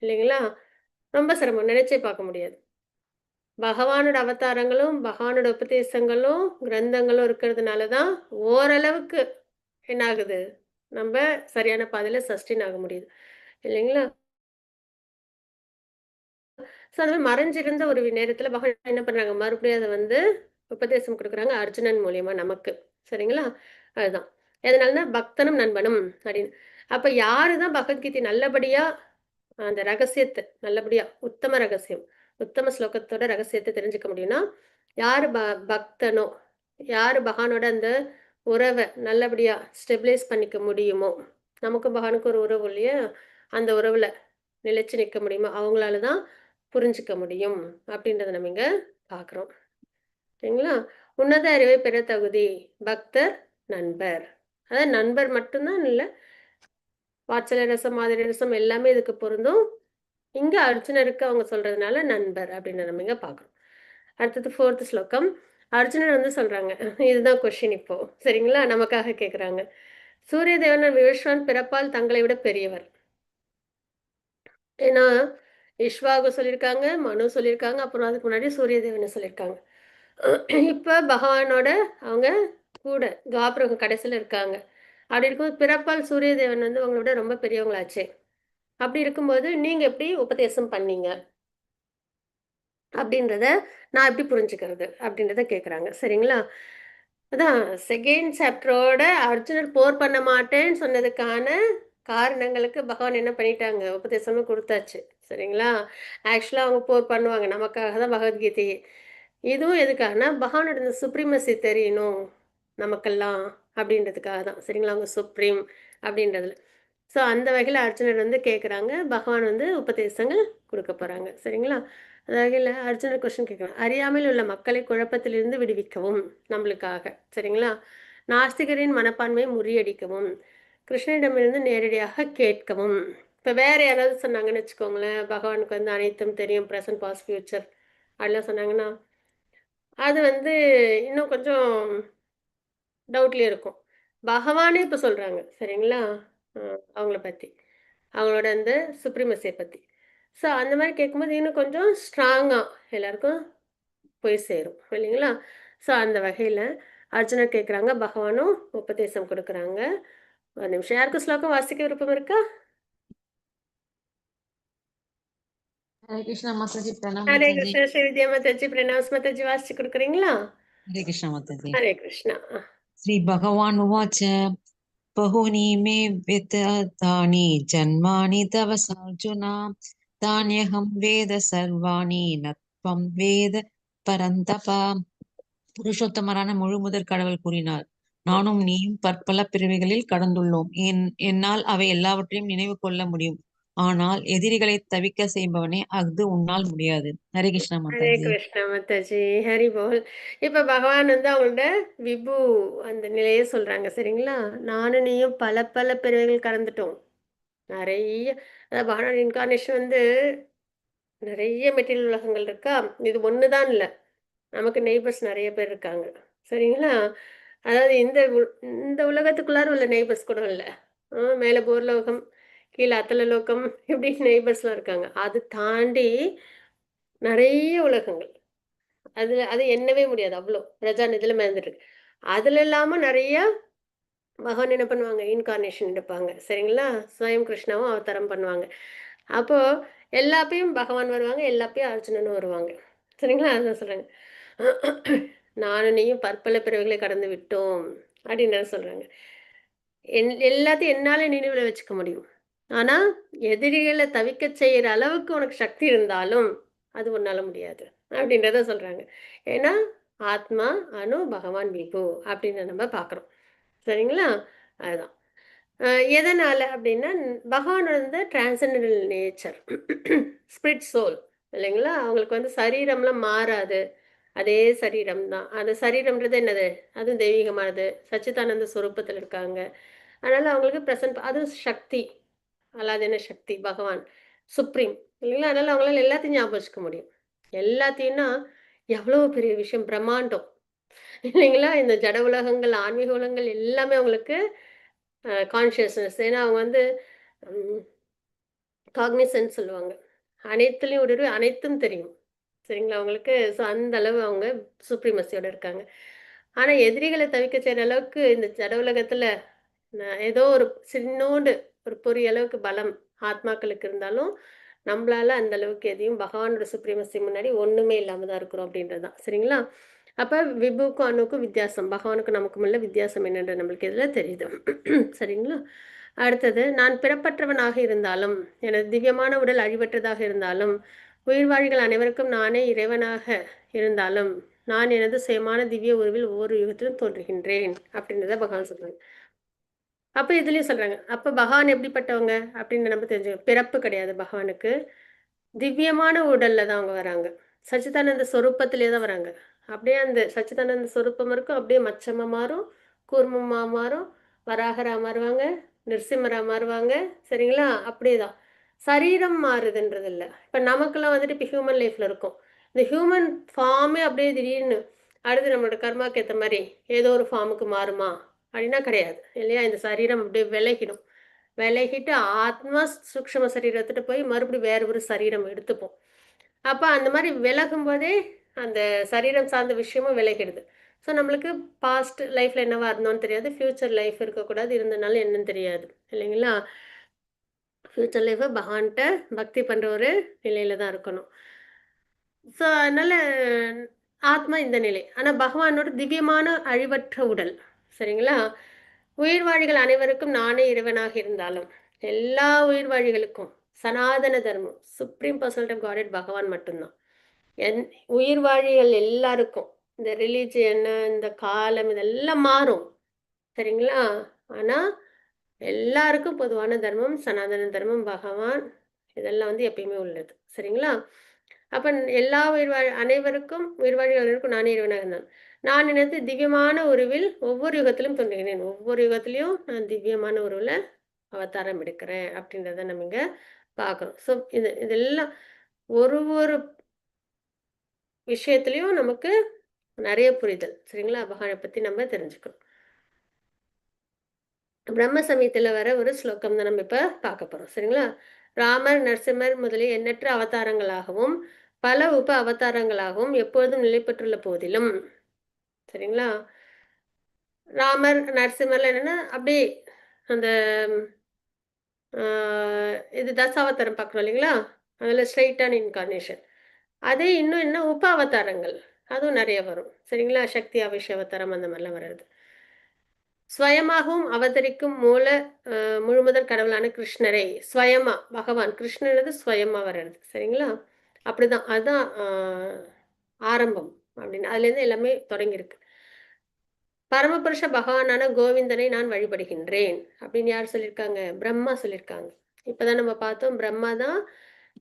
A: இல்லைங்களா? ரொம்ப சிரமம். நினைச்சே பார்க்க முடியாது. பகவானோட அவதாரங்களும், பகவானோட உபதேசங்களும், கிரந்தங்களும் இருக்கிறதுனால தான் ஓரளவுக்கு என்ன ஆகுது? நம்ப சரியான பாதையில சஸ்டெயின் ஆக முடியுது. இல்லைங்களா? ஸோ அந்த மாதிரி மறைஞ்சிருந்த ஒரு நேரத்துல பகவான் என்ன பண்றாங்க? மறுபடியும் அத வந்து உபதேசம் குடுக்குறாங்க அர்ஜுனன் மூலியமா நமக்கு. சரிங்களா? அதுதான். எதனாலன்னா பக்தனும் நண்பனும் அப்படின்னு. அப்ப யாரு தான் பகவத்கீதை நல்லபடியா அந்த ரகசியத்த நல்லபடியா உத்தம ரகசியம், உத்தம ஸ்லோகத்தோட ரகசியத்த தெரிஞ்சுக்க முடியும்னா, யாரு பக்தனோ, யாரு பகவானோட அந்த உறவ நல்லபடியா ஸ்டெபிலைஸ் பண்ணிக்க முடியுமோ, நமக்கும் பகவானுக்கும் ஒரு உறவு இல்லையா? அந்த உறவுல நிலைச்சு நிக்க முடியுமோ, அவங்களால தான் புரிஞ்சுக்க முடியும். அப்படின்றத நம்ம இங்க பார்க்குறோம். சரிங்களா? உன்னத அறிவை பெற தகுதி, பக்தர், நண்பர். அதாவது நண்பர் மட்டும் தான் இல்ல, வாத்சல்ய ரசம், மாதிரி ரசம் எல்லாமே இதுக்கு பொருந்தும். இங்க அர்ஜுனருக்கு அவங்க சொல்றதுனால நண்பர் அப்படின்னு நம்ம இங்க பார்க்குறோம். அடுத்தது 4th ஸ்லோகம். அர்ஜுனன் வந்து சொல்றாங்க. இதுதான் கொஸ்டின் இப்போ. சரிங்களா? நமக்காக கேட்குறாங்க. சூரிய தேவன் விவஸ்வான் பிறப்பால் தங்களை விட பெரியவர். ஏன்னா, இக்ஷ்வாகு சொல்லியிருக்காங்க, மனு சொல்லியிருக்காங்க, அப்புறம் அதுக்கு முன்னாடி சூரிய தேவனை சொல்லியிருக்காங்க. இப்ப பகவானோட அவங்க கூட துவாபரம் கடைசியில இருக்காங்க. அப்படி இருக்கும்போது பிறப்பால் சூரிய தேவன் வந்து உங்களோட ரொம்ப பெரியவங்களாச்சே. அப்படி இருக்கும்போது நீங்க எப்படி உபதேசம் பண்ணீங்க? அப்படின்றத நான் எப்படி புரிஞ்சுக்கிறது? அப்படின்றத கேட்குறாங்க. சரிங்களா? அதான் செகண்ட் சாப்டரோட அர்ஜுனர் போர் பண்ண மாட்டேன்னு சொன்னதுக்கான காரணங்களுக்கு பகவான் என்ன பண்ணிட்டாங்க? உபதேசமும் குடுத்தாச்சு. சரிங்களா? ஆக்சுவலா அவங்க போர் பண்ணுவாங்க. நமக்காக தான் பகவத்கீதையே. இதுவும் எதுக்காகன்னா, பகவானோட இந்த சுப்ரீமசி தெரியணும் நமக்கெல்லாம் அப்படின்றதுக்காக தான். சரிங்களா? அவங்க சுப்ரீம் அப்படின்றதுல. ஸோ அந்த வகையில அர்ஜுனர் வந்து கேட்குறாங்க. பகவான் வந்து உபதேசங்கள் குடுக்க போறாங்க. சரிங்களா? அந்த வகையில அர்ஜுனர் கொஸ்டின் கேட்குறாங்க. அறியாமையில் உள்ள மக்களை குழப்பத்திலிருந்து விடுவிக்கவும் நம்மளுக்காக. சரிங்களா? நாஸ்திகரின் மனப்பான்மையை முறியடிக்கவும், கிருஷ்ணனிடமிருந்து நேரடியாக கேட்கவும். இப்ப வேற யாராவது சொன்னாங்கன்னு வச்சுக்கோங்களேன், பகவானுக்கு வந்து அனைத்தும் தெரியும். பிரசன்ட், பாஸ்ட், ஃபியூச்சர் அப்படிலாம் சொன்னாங்கன்னா, அது வந்து இன்னும் கொஞ்சம் டவுட்லயே இருக்கும். பகவானே இப்ப சொல்றாங்க. சரிங்களா? அ அவங்கள பத்தி. அவங்களோட அந்த சுப்ரீமசிய பத்தி. ஸோ அந்த மாரி கேட்கும்போது இன்னும் கொஞ்சம் ஸ்ட்ராங்கா எல்லாருக்கும் போய் சேரும். இல்லைங்களா? ஸோ அந்த வகையில அர்ஜுனர் கேட்குறாங்க, பகவானும் உபதேசம் குடுக்குறாங்க. ஒரு நிமிஷம். யாருக்கும் ஸ்லோகம் வாசிக்க விருப்பம் இருக்கா?
D: हरे कृष्णा माता जी, प्रणाम
A: ஹரே
D: माता जी।
A: கிருஷ்ணா. ஸ்ரீ வித்யா மாதாஜி, பிரணாஸ் மாதாஜி வாசிச்சு குடுக்குறீங்களா?
D: हरे कृष्णा माता जी।
A: ஹரே கிருஷ்ணா.
D: श्री भगवान उवाच बहूनि मे व्यतीतानि जन्मानि तव अर्जुन तान्यहं वेद सर्वाणि न त्वं वेद परन्तप புருஷோத்தமரான முழு முதற் கடவுள் கூறினார், நானும் நீயும் பற்பல பிறவிகளில் கடந்துள்ளோம். என்னால் அவை எல்லாவற்றையும் நினைவு கொள்ள முடியும். ஆனால் எதிரிகளை தவிக்க செய்பவனே, அது உன்னால் முடியாது. ஹரே கிருஷ்ணா
A: ஹரே
D: மாதாஜி.
A: கிருஷ்ணா மாதாஜி. ஹரி போல். இப்ப பகவான் வந்து அவங்களோட விபு அந்த நிலையை சொல்றாங்க. சரிங்களா? நானும் நீயும் பல பல பிறவிகள் கடந்துட்டோம். நெறைய பகவானோட இன்கார்னேஷன் வந்து நெறைய மெட்டீரியல் உலகங்கள் இருக்கா? இது ஒண்ணு தான் இல்ல. நமக்கு நெய்பர்ஸ் நெறைய பேர் இருக்காங்க. சரிங்களா? அதாவது இந்த உலகத்துக்குள்ளார உள்ள நெய்பர்ஸ் கூட இல்ல. மேல பூர்லோகம், கீழ அத்தல லோகம் இப்படி நெய்பர்ஸ்லாம் இருக்காங்க. அது தாண்டி நெறைய உலகங்கள். அது எண்ணவே முடியாது அவ்ளோ. பிரஜாநிதில மிதந்துட்டுருக்கு. அதுல இல்லாம நெறைய பகவான் என்ன பண்ணுவாங்க? இன்கார்னேஷன் எடுப்பாங்க. சரிங்களா? ஸ்வயம் கிருஷ்ணாவும் அவதாரம் பண்ணுவாங்க. அப்போ எல்லாப்பயும் பகவான் வருவாங்க, எல்லாப்பயும் அர்ஜுனனும் வருவாங்க. சரிங்களா? அதான் சொல்றாங்க. நானும் நீயும் பற்பல பிறவிகளை கடந்து விட்டோம். அப்படின்னு சொல்றாங்க. எல்லாத்தையும் என்னால நினைவுல வச்சுக்க முடியும். ஆனா, எதிரிகள தவிக்கச் செய்ற அளவுக்கு உனக்கு சக்தி இருந்தாலும், அது உன்னால முடியாது. அப்படின்றத சொல்றாங்க. ஏன்னா, ஆத்மா, அணு, பகவான், விபு அப்படின்னு நம்ம பார்க்குறோம். சரிங்களா? அதுதான். அ எதனால அப்படின்னா, பகவான் வந்து டிரான்செண்டன்டல் நேச்சர். ஸ்பிரிட் சோல் இல்லைங்களா? அவங்களுக்கு வந்து சரீரம்லாம் மாறாது. அதே சரீரம் தான். அந்த சரீரம்ன்றது என்னது? அதுவும் தெய்வீகமானது. சச்சிதானந்த ஸ்வரூபத்துல இருக்காங்க. அதனால அவங்களுக்கு அதுவும் சக்தி. அலாதியான சக்தி பகவான். சுப்ரீம் இல்லைங்களா? அதனால அவங்களால எல்லாத்தையும் ஞாபகம் வச்சுக்க முடியும். எல்லாத்தையும்னா, எவ்வளோ பெரிய விஷயம் பிரம்மாண்டம். இல்லைங்களா? இந்த ஜட உலகங்கள், ஆன்மீக உலகங்கள் எல்லாமே அவங்களுக்கு கான்ஷியஸ்னஸ். ஏன்னா அவங்க வந்து ம் காக்னிசன்ட் சொல்லுவாங்க. அனைத்துலயும் ஊடுருவி அனைத்தும் தெரியும். சரிங்களா அவங்களுக்கு? ஸோ அந்த அளவு அவங்க சுப்ரீமசியோட இருக்காங்க. ஆனா எதிரிகள தவிக்க செய்ற அளவுக்கு இந்த ஜட உலகத்துல ஏதோ ஒரு சின்னோண்டு ஒரு பொறி அளவுக்கு பலம் ஆத்மாக்களுக்கு இருந்தாலும் நம்மளால அந்த அளவுக்கு எதையும் பகவானோட சுப்ரீமசி முன்னாடி ஒண்ணுமே இல்லாம தான் இருக்கிறோம் அப்படின்றது தான். சரிங்களா? அப்ப விபுக்கும் அணுக்கும் வித்தியாசம், பகவானுக்கும் நமக்கும் உள்ள வித்தியாசம் என்னன்றது நம்மளுக்கு இதுல தெரியுது. சரிங்களா? அடுத்தது, நான் பிறப்பற்றவனாக இருந்தாலும், எனது திவ்யமான உடல் அழிவற்றதாக இருந்தாலும், உயிர்வாழிகள் அனைவருக்கும் நானே இறைவனாக இருந்தாலும், நான் எனது சுயமான திவ்ய உருவில் ஒவ்வொரு யுகத்திலும் தோன்றுகின்றேன் அப்படின்றத பகவான் சொல்றாங்க. அப்ப இதுலயும் சொல்றாங்க. அப்ப பகவான் எப்படிப்பட்டவங்க அப்படின்னு நம்ம தெரிஞ்சுக்கணும். பிறப்பு கிடையாது பகவானுக்கு. திவ்யமான உடல்ல தான் அவங்க வராங்க. சச்சிதானந்த சொரூபத்திலே தான் வராங்க. அப்படியே அந்த சச்சிதானந்த சொரூபம் இருக்கும். அப்படியே மச்சமா மாறும், கூர்மமா மாறும், வராகரா மாறுவாங்க, நிருசிம்மரா மாறுவாங்க. சரிங்களா? அப்படியேதான். சரீரம் மாறுதுன்றது இல்ல. இப்ப நமக்கெல்லாம் வந்துட்டு இப்ப ஹியூமன் லைஃப்ல இருக்கும். இந்த ஹியூமன் ஃபார்மே அப்படியே திடீர்னு அடுத்து நம்மளோட கர்மாக்கு ஏத்த மாரி ஏதோ ஒரு ஃபார்முக்கு மாறுமா? அப்படின்னா கிடையாது. இல்லையா? இந்த சரீரம் அப்படியே விலகிடும். விலகிட்டு ஆத்மா சூக்ஷ்ம சரீரம் எடுத்துட்டு போய் மறுபடியும் வேற ஒரு சரீரம் எடுத்துப்போம். அப்ப அந்த மாதிரி விலகும் போதே அந்த சரீரம் சார்ந்த விஷயமும் விலகிடுது. ஸோ நம்மளுக்கு பாஸ்ட் லைஃப்ல என்னவா இருந்தோம்னு தெரியாது, ஃபியூச்சர் லைஃப் இருக்கக்கூடாது, இருந்தனால என்னன்னு தெரியாது இல்லைங்களா? ஃபியூச்சர் லைஃபை பகவான்கிட்ட பக்தி பண்ற ஒரு நிலையில தான் இருக்கணும். ஸோ அதனால ஆத்மா இந்த நிலை. ஆனா பகவானோட திவ்யமான அழிவற்ற உடல். சரிங்களா? உயிர்வாழிகள் அனைவருக்கும் நானே இறைவனாக இருந்தாலும், எல்லா உயிர்வாழிகளுக்கும் சனாதன தர்மம், சுப்ரீம் பர்சனாலிட்டி ஆஃப் காட் பகவான் மட்டும்தான். என் உயிர்வாழிகள் எல்லாருக்கும் இந்த ரிலீஜியன், இந்த காலம் இதெல்லாம் மாறும். சரிங்களா? ஆனா எல்லாருக்கும் பொதுவான தர்மம் சனாதன தர்மம், பகவான் இதெல்லாம் வந்து எப்பயுமே உள்ளது. சரிங்களா? அப்ப எல்லா அனைவருக்கும் உயிர்வாழிகளுக்கும் நானே இறைவனாக இருந்தான். நான் எனது திவ்யமான உருவில் ஒவ்வொரு யுகத்திலும் தோன்றுகிறேன். ஒவ்வொரு யுகத்திலையும் நான் திவ்யமான உருவில் அவதாரம் எடுக்கிறேன் அப்படின்றத நம்ம இங்க பார்க்குறோம். ஸோ இதெல்லாம் ஒரு ஒரு விஷயத்துலையும் நமக்கு நிறைய புரிதல். சரிங்களா? பகவானை பத்தி நம்ம தெரிஞ்சுக்கணும். பிரம்ம சமயத்துல வர ஒரு ஸ்லோகம் தான் நம்ம இப்ப பார்க்க போறோம். சரிங்களா? ராமர், நரசிம்மர் முதலிய எண்ணற்ற அவதாரங்களாகவும் பல உப அவதாரங்களாகவும் எப்பொழுதும் நிலை பெற்றுள்ள போதிலும், சரிங்களா? ராமர், நரசிம்மர்ல என்னன்னா அப்படியே அந்த இது தசாவதாரம் பார்க்குறோம் இல்லைங்களா? அதில் ஸ்ட்ரெயிட்டான இன்கார்னேஷன். அதே இன்னும் என்ன உப அவதாரங்கள் அதுவும் நிறைய வரும். சரிங்களா? சக்தி ஆவேஷ அவதாரம் அந்த மாதிரிலாம் வர்றது. ஸ்வயமாகவும் அவதரிக்கும் முழுமுதற் கடவுளான கிருஷ்ணரை ஸ்வயமா பகவான் கிருஷ்ணனது ஸ்வயமா வர்றது. சரிங்களா? அப்படிதான் அதுதான் ஆரம்பம் அப்படின்னு அதுலேருந்து எல்லாமே தொடங்கியிருக்கு. பரமபுருஷ பகவானான கோவிந்தனை நான் வழிபடுகின்றேன் அப்படின்னு யார் சொல்லியிருக்காங்க? பிரம்மா சொல்லியிருக்காங்க. இப்பதான் நம்ம பார்த்தோம், பிரம்மா தான்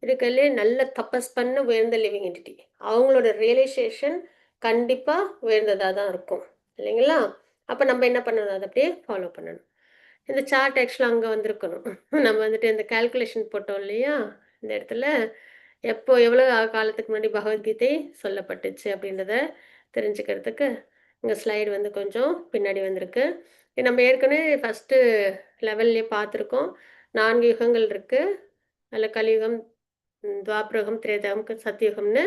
A: இருக்கலே நல்ல தபஸ் பண்ண உயர்ந்த லிவிங் என்டிட்டி. அவங்களோட ரியலைசேஷன் கண்டிப்பா உயர்ந்ததா தான் இருக்கும் இல்லைங்களா? அப்ப நம்ம என்ன பண்ணணும்? அதை அப்படியே ஃபாலோ பண்ணணும். இந்த சார்ட் ஆக்சுவலாக அங்கே வந்திருக்கணும். நம்ம வந்துட்டு இந்த கால்குலேஷன் போட்டோம் இல்லையா? இந்த இடத்துல எப்போ எவ்வளோ காலத்துக்கு முன்னாடி பகவத்கீதை சொல்லப்பட்டுச்சு அப்படின்றத தெரிஞ்சுக்கிறதுக்கு இங்கே ஸ்லைடு வந்து கொஞ்சம் பின்னாடி வந்திருக்கு. இது நம்ம ஏற்கனவே ஃபஸ்ட்டு லெவல்லே பார்த்துருக்கோம். 4 யுகங்கள் இருக்கு. அதில் கலியுகம், துவாபரயுகம், திரேதாயுகம், சத்தியுகம்னு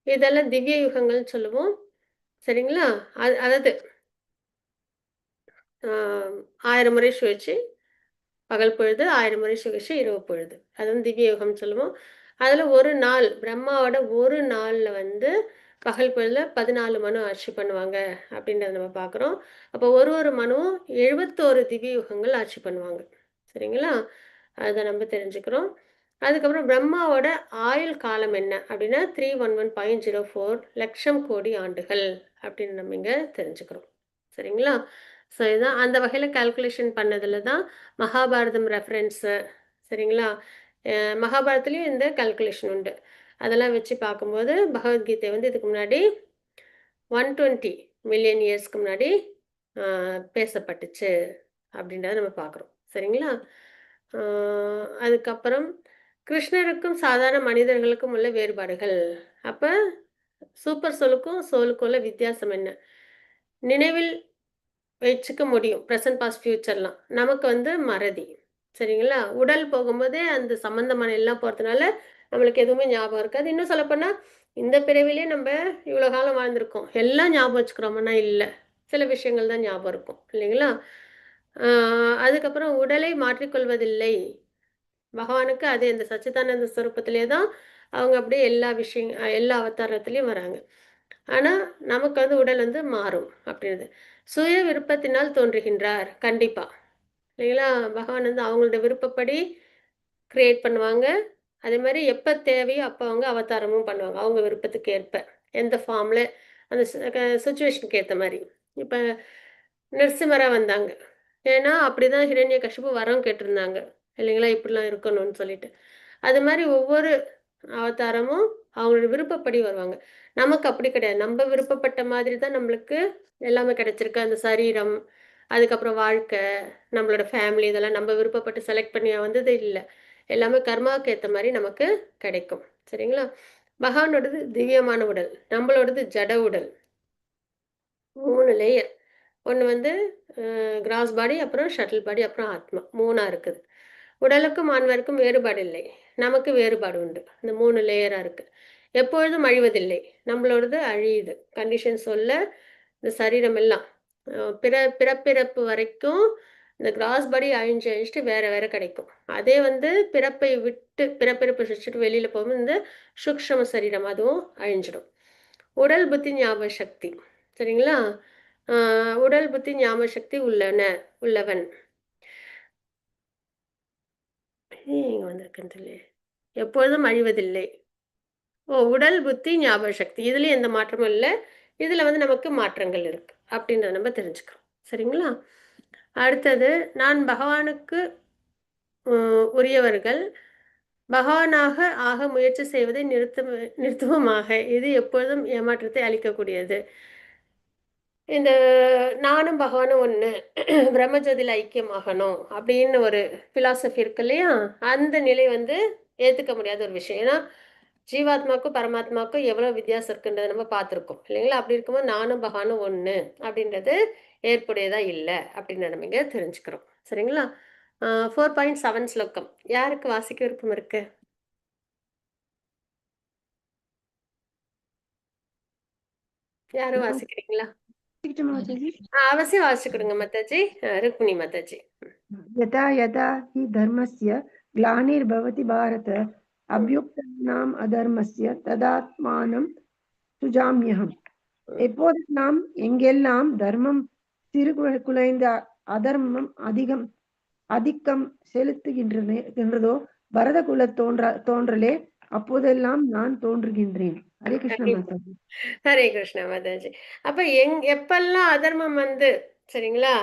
A: இதெல்லாம் திவ்ய யுகங்கள்னு சொல்லுவோம். சரிங்களா? அதாவது 1000 முறை சுழற்சி பகல் பொழுது, 1000 முறை சுழற்சி இரவு பொழுது. அது வந்து திவ்ய யுகம்னு சொல்லுவோம். அதில் ஒரு நாள் பிரம்மாவோட ஒரு நாளில் வந்து பகல் பொழுதுல 14 மனு ஆட்சி பண்ணுவாங்க அப்படின்றத நம்ம பார்க்குறோம். அப்போ ஒரு ஒரு மனுவும் 71 திவ்ய யுகங்கள் ஆட்சி பண்ணுவாங்க. சரிங்களா? அதை நம்ம தெரிஞ்சுக்கிறோம். அதுக்கப்புறம் பிரம்மாவோட ஆயுள் காலம் என்ன அப்படின்னா 311.04 லட்சம் கோடி ஆண்டுகள் அப்படின்னு நம்ம இங்கே தெரிஞ்சுக்கிறோம். சரிங்களா? ஸோ இதுதான் அந்த வகையில் கால்குலேஷன் பண்ணதில் தான் மகாபாரதம் ரெஃபரன்ஸு. சரிங்களா? மகாபாரதத்துலேயும் இந்த கால்குலேஷன் உண்டு. அதெல்லாம் வச்சு பார்க்கும்போது பகவத்கீதை வந்து இதுக்கு முன்னாடி 120 மில்லியன் இயர்ஸ்க்கு முன்னாடி பேசப்பட்டுச்சு அப்படின்றத நம்ம பார்க்குறோம். சரிங்களா? அதுக்கப்புறம் கிருஷ்ணருக்கும் சாதாரண மனிதர்களுக்கும் உள்ள வேறுபாடுகள். அப்போ சூப்பர் சோலுக்கும் சோலுக்கும் உள்ள வித்தியாசம் என்ன? நினைவில் வச்சுக்க முடியும் ப்ரெசன்ட் பாஸ்ட் ஃபியூச்சர்லாம். நமக்கு வந்து மறதி. சரிங்களா? உடல் போகும்போதே அந்த சம்மந்தமான எல்லாம் போகிறதுனால நம்மளுக்கு எதுவுமே ஞாபகம் இருக்காது. இன்னும் சொல்லப்போனால் இந்த பிறவிலே நம்ம இவ்வளோ காலம் வாழ்ந்திருக்கோம், எல்லாம் ஞாபகம் வச்சுக்கிறோம்னா இல்லை, சில விஷயங்கள் தான் ஞாபகம் இருக்கும் இல்லைங்களா? அதுக்கப்புறம் உடலை மாற்றிக்கொள்வதில்லை பகவானுக்கு அது இந்த சச்சிதானந்த ஸ்வரூபத்திலே தான் அவங்க அப்படியே எல்லா அவதாரத்துலேயும் வராங்க. ஆனால் நமக்கு வந்து உடல் வந்து மாறும் அப்படின்றது சுய விருப்பத்தினால் தோன்றுகின்றார் கண்டிப்பாக இல்லைங்களா. பகவான் வந்து அவங்களோட விருப்பப்படி கிரியேட் பண்ணுவாங்க. அதே மாதிரி எப்போ தேவையோ அப்போ அவங்க அவதாரமும் பண்ணுவாங்க அவங்க விருப்பத்துக்கு ஏற்ப எந்த ஃபார்மில் அந்த சுச்சுவேஷனுக்கு ஏற்ற மாதிரி. இப்போ நரசிம்மராக வந்தாங்க ஏன்னா அப்படிதான் ஹிரண்ய கஷிபு வரம் கேட்டிருந்தாங்க இல்லைங்களா, இப்படிலாம் இருக்கணும்னு சொல்லிட்டு. அது மாதிரி ஒவ்வொரு அவதாரமும் அவங்களோட விருப்பப்படி வருவாங்க. நமக்கு அப்படி கிடையாது. நம்ம விருப்பப்பட்ட மாதிரி தான் நம்மளுக்கு எல்லாமே கிடைச்சிருக்கு. அந்த சரீரம், அதுக்கப்புறம் வாழ்க்கை, நம்மளோட ஃபேமிலி இதெல்லாம் நம்ம விருப்பப்பட்டு செலக்ட் பண்ணி வந்தது இல்லை. எல்லாமே கர்மாவுக்கு ஏற்ற மாதிரி நமக்கு கிடைக்கும். சரிங்களா. பகவானோடது திவ்யமான உடல், நம்மளோடது ஜட உடல். 3 லேயர். ஒன்று வந்து கிராஸ் பாடி, அப்புறம் ஷட்டில் பாடி, அப்புறம் ஆத்மா. 3ஆ இருக்குது. உடலுக்கும் ஆன்மாருக்கும் வேறுபாடு இல்லை. நமக்கு வேறுபாடு உண்டு. இந்த 3 லேயராக இருக்குது. எப்பொழுதும் அழிவதில்லை. நம்மளோடது அழியுது. கண்டிஷன் சொல்ல இந்த சரீரம் எல்லாம் பிறப்பிறப்பு வரைக்கும் இந்த கிராஸ் பாடி அழிஞ்சிட்டு வேற வேற கிடைக்கும். அதே வந்து பிறப்பை விட்டு பிறப்பிறப்பு சுட்டு வெளியில் போகும்போது இந்த சூக்ஷ்ம சரீரம் அதுவும் அழிஞ்சிடும். உடல் புத்தி ஞாபக சக்தி. சரிங்களா. உடல் புத்தி ஞாபக சக்தி உள்ளவன் இங்க வந்திருக்குன்னு சொல்லி எப்பொழுதும் அழிவதில்லை. உடல் புத்தி ஞாபக சக்தி இதுலயும் எந்த மாற்றமும் இல்லை. இதுல வந்து நமக்கு மாற்றங்கள் இருக்கு அப்படின்றத நம்ம தெரிஞ்சுக்கிறோம். சரிங்களா. அடுத்தது நான் பகவானுக்கு உரியவர்கள் பகவானாக ஆக முயற்சி செய்வதை நிறுத்துவமாக இது எப்பொழுதும் ஏமாற்றத்தை அளிக்கக்கூடியது. இந்த நானும் பகவானும் ஒன்று பிரம்மஜோதியில் ஐக்கியமாகணும் அப்படின்னு ஒரு ஃபிலாசபி இருக்கு இல்லையா, அந்த நிலை வந்து ஏற்றுக்க முடியாத ஒரு விஷயம். ஏன்னா ஜீவாத்மாவுக்கும் பரமாத்மாவுக்கும் எவ்வளோ வித்தியாசம் இருக்குன்றதை நம்ம பார்த்துருக்கோம் இல்லைங்களா. அப்படி இருக்கும்போது நானும் பகவானும் ஒன்று அப்படின்றது ஏற்புடையதா இல்லை அப்படின்னு நம்ம இங்கே தெரிஞ்சுக்கிறோம். சரிங்களா. 4.7 ஸ்லோகம் யாருக்கு வாசிக்க விருப்பம் இருக்கு? யாரும் வாசிக்கிறீங்களா? அவசியம் வாசிச்சுக்கிடுங்க மாதாஜி. ருக்மிணி மாதாஜி.
C: यदा यदा हि धर्मस्य ग्लानिर्भवति भारत अभ्युत्थानाम् अधर्मस्य तदात्मानं சுஜாமியகம். எப்போதெல்லாம் எங்கெல்லாம் தர்மம் குலைந்த அதர்மம் அதிகம் செலுத்துகின்றதோ பரத குல தோன்றலே அப்போதெல்லாம் நான் தோன்றுகின்றேன். ஹரே கிருஷ்ண மாதாஜி.
A: ஹரே கிருஷ்ணா மாதாஜி. அப்ப எப்பெல்லாம் அதர்மம் வந்து சரிங்களா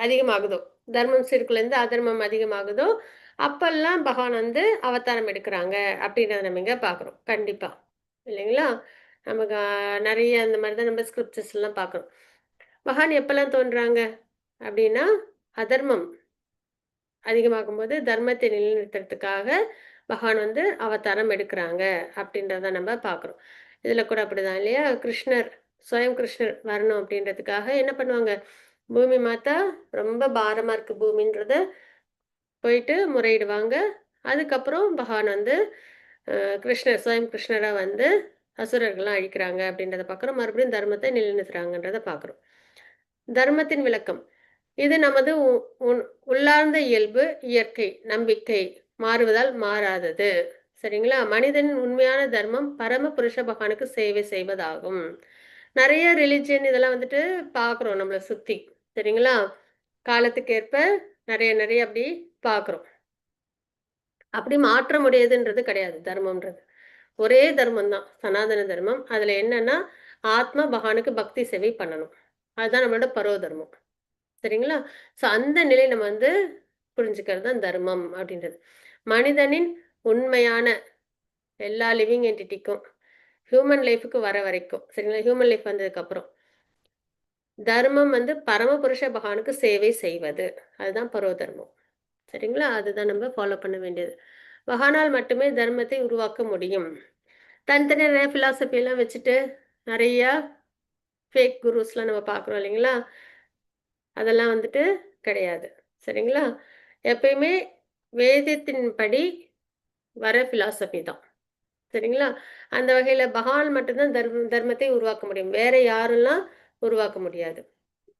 A: அதிகமாகுதோ, தர்மம் சீர்குலைந்து அதர்மம் அதிகமாகுதோ அப்பெல்லாம் பகவான் வந்து அவதாரம் எடுக்கிறாங்க அப்படின்றத நம்ம இங்க பாக்குறோம். கண்டிப்பா இல்லைங்களா. நமக்கு நிறைய அந்த மாதிரிதான் நம்ம ஸ்கிரிப்சர்ஸ் எல்லாம் பார்க்குறோம். மகான் எப்பெல்லாம் தோன்றாங்க அப்படின்னா அதர்மம் அதிகமாகும் போது தர்மத்தை நிலைநிறுத்துறதுக்காக பகவான் வந்து அவதாரம் எடுக்கிறாங்க அப்படின்றத நம்ம பார்க்குறோம். இதில் கூட அப்படிதான் இல்லையா. கிருஷ்ணர் கிருஷ்ணர் வரணும் அப்படின்றதுக்காக என்ன பண்ணுவாங்க, பூமி மாதா ரொம்ப பாரமாக இருக்குது பூமின்றத போயிட்டு முறையிடுவாங்க. அதுக்கப்புறம் பகவான் வந்து கிருஷ்ணராக வந்து அசுரர்கள்லாம் அழிக்கிறாங்க அப்படின்றத பார்க்குறோம். மறுபடியும் தர்மத்தை நிலைநிறுத்துறாங்கன்றத பார்க்குறோம். தர்மத்தின் விளக்கம் இது நமது உள்ளார்ந்த இயல்பு, இயற்கை, நம்பிக்கை மாறுவதால் மாறாதது. சரிங்களா. மனிதனின் உண்மையான தர்மம் பரம புருஷ பகவானுக்கு சேவை செய்வதாகும். நிறைய ரிலிஜியன் இதெல்லாம் வந்துட்டு பார்க்குறோம் நம்மளை சுற்றி. சரிங்களா. காலத்துக்கு ஏற்ப நிறைய அப்படி பார்க்குறோம். அப்படி மாற்ற முடியாதுன்றது கிடையாது. தர்மம்ன்றது ஒரே தர்மம் தான், சனாதன தர்மம். அதில் என்னன்னா ஆத்மா பகவானுக்கு பக்தி சேவை பண்ணணும். அதுதான் நம்மளோட பரோ தர்மம். சரிங்களா. ஸோ அந்த நிலை நம்ம வந்து புரிஞ்சுக்கிறது தான் தர்மம் அப்படின்றது. மனிதனின் உண்மையான எல்லா லிவிங் என்டிட்டிக்கும் ஹியூமன் லைஃபுக்கு வர வரைக்கும் சரிங்களா, ஹியூமன் லைஃப் வந்ததுக்கப்புறம் தர்மம் வந்து பரமபுருஷ பகவானுக்கு சேவை செய்வது, அதுதான் பரோ தர்மம். சரிங்களா. அதுதான் நம்ம ஃபாலோ பண்ண வேண்டியது. பகவானால் மட்டுமே தர்மத்தை உருவாக்க முடியும். தனித்தனியாக நிறைய ஃபிலாசபி எல்லாம் வச்சுட்டு நிறையா ஃபேக் குருஸ்லாம் நம்ம பார்க்குறோம் இல்லைங்களா. அதெல்லாம் வந்துட்டு கிடையாது. சரிங்களா. எப்பயுமே வேதத்தின்படி வர ஃபிலாசபி தான். சரிங்களா. அந்த வகையில் பகவான் மட்டும்தான் தர்மத்தை உருவாக்க முடியும். வேற யாரெல்லாம் உருவாக்க முடியாது.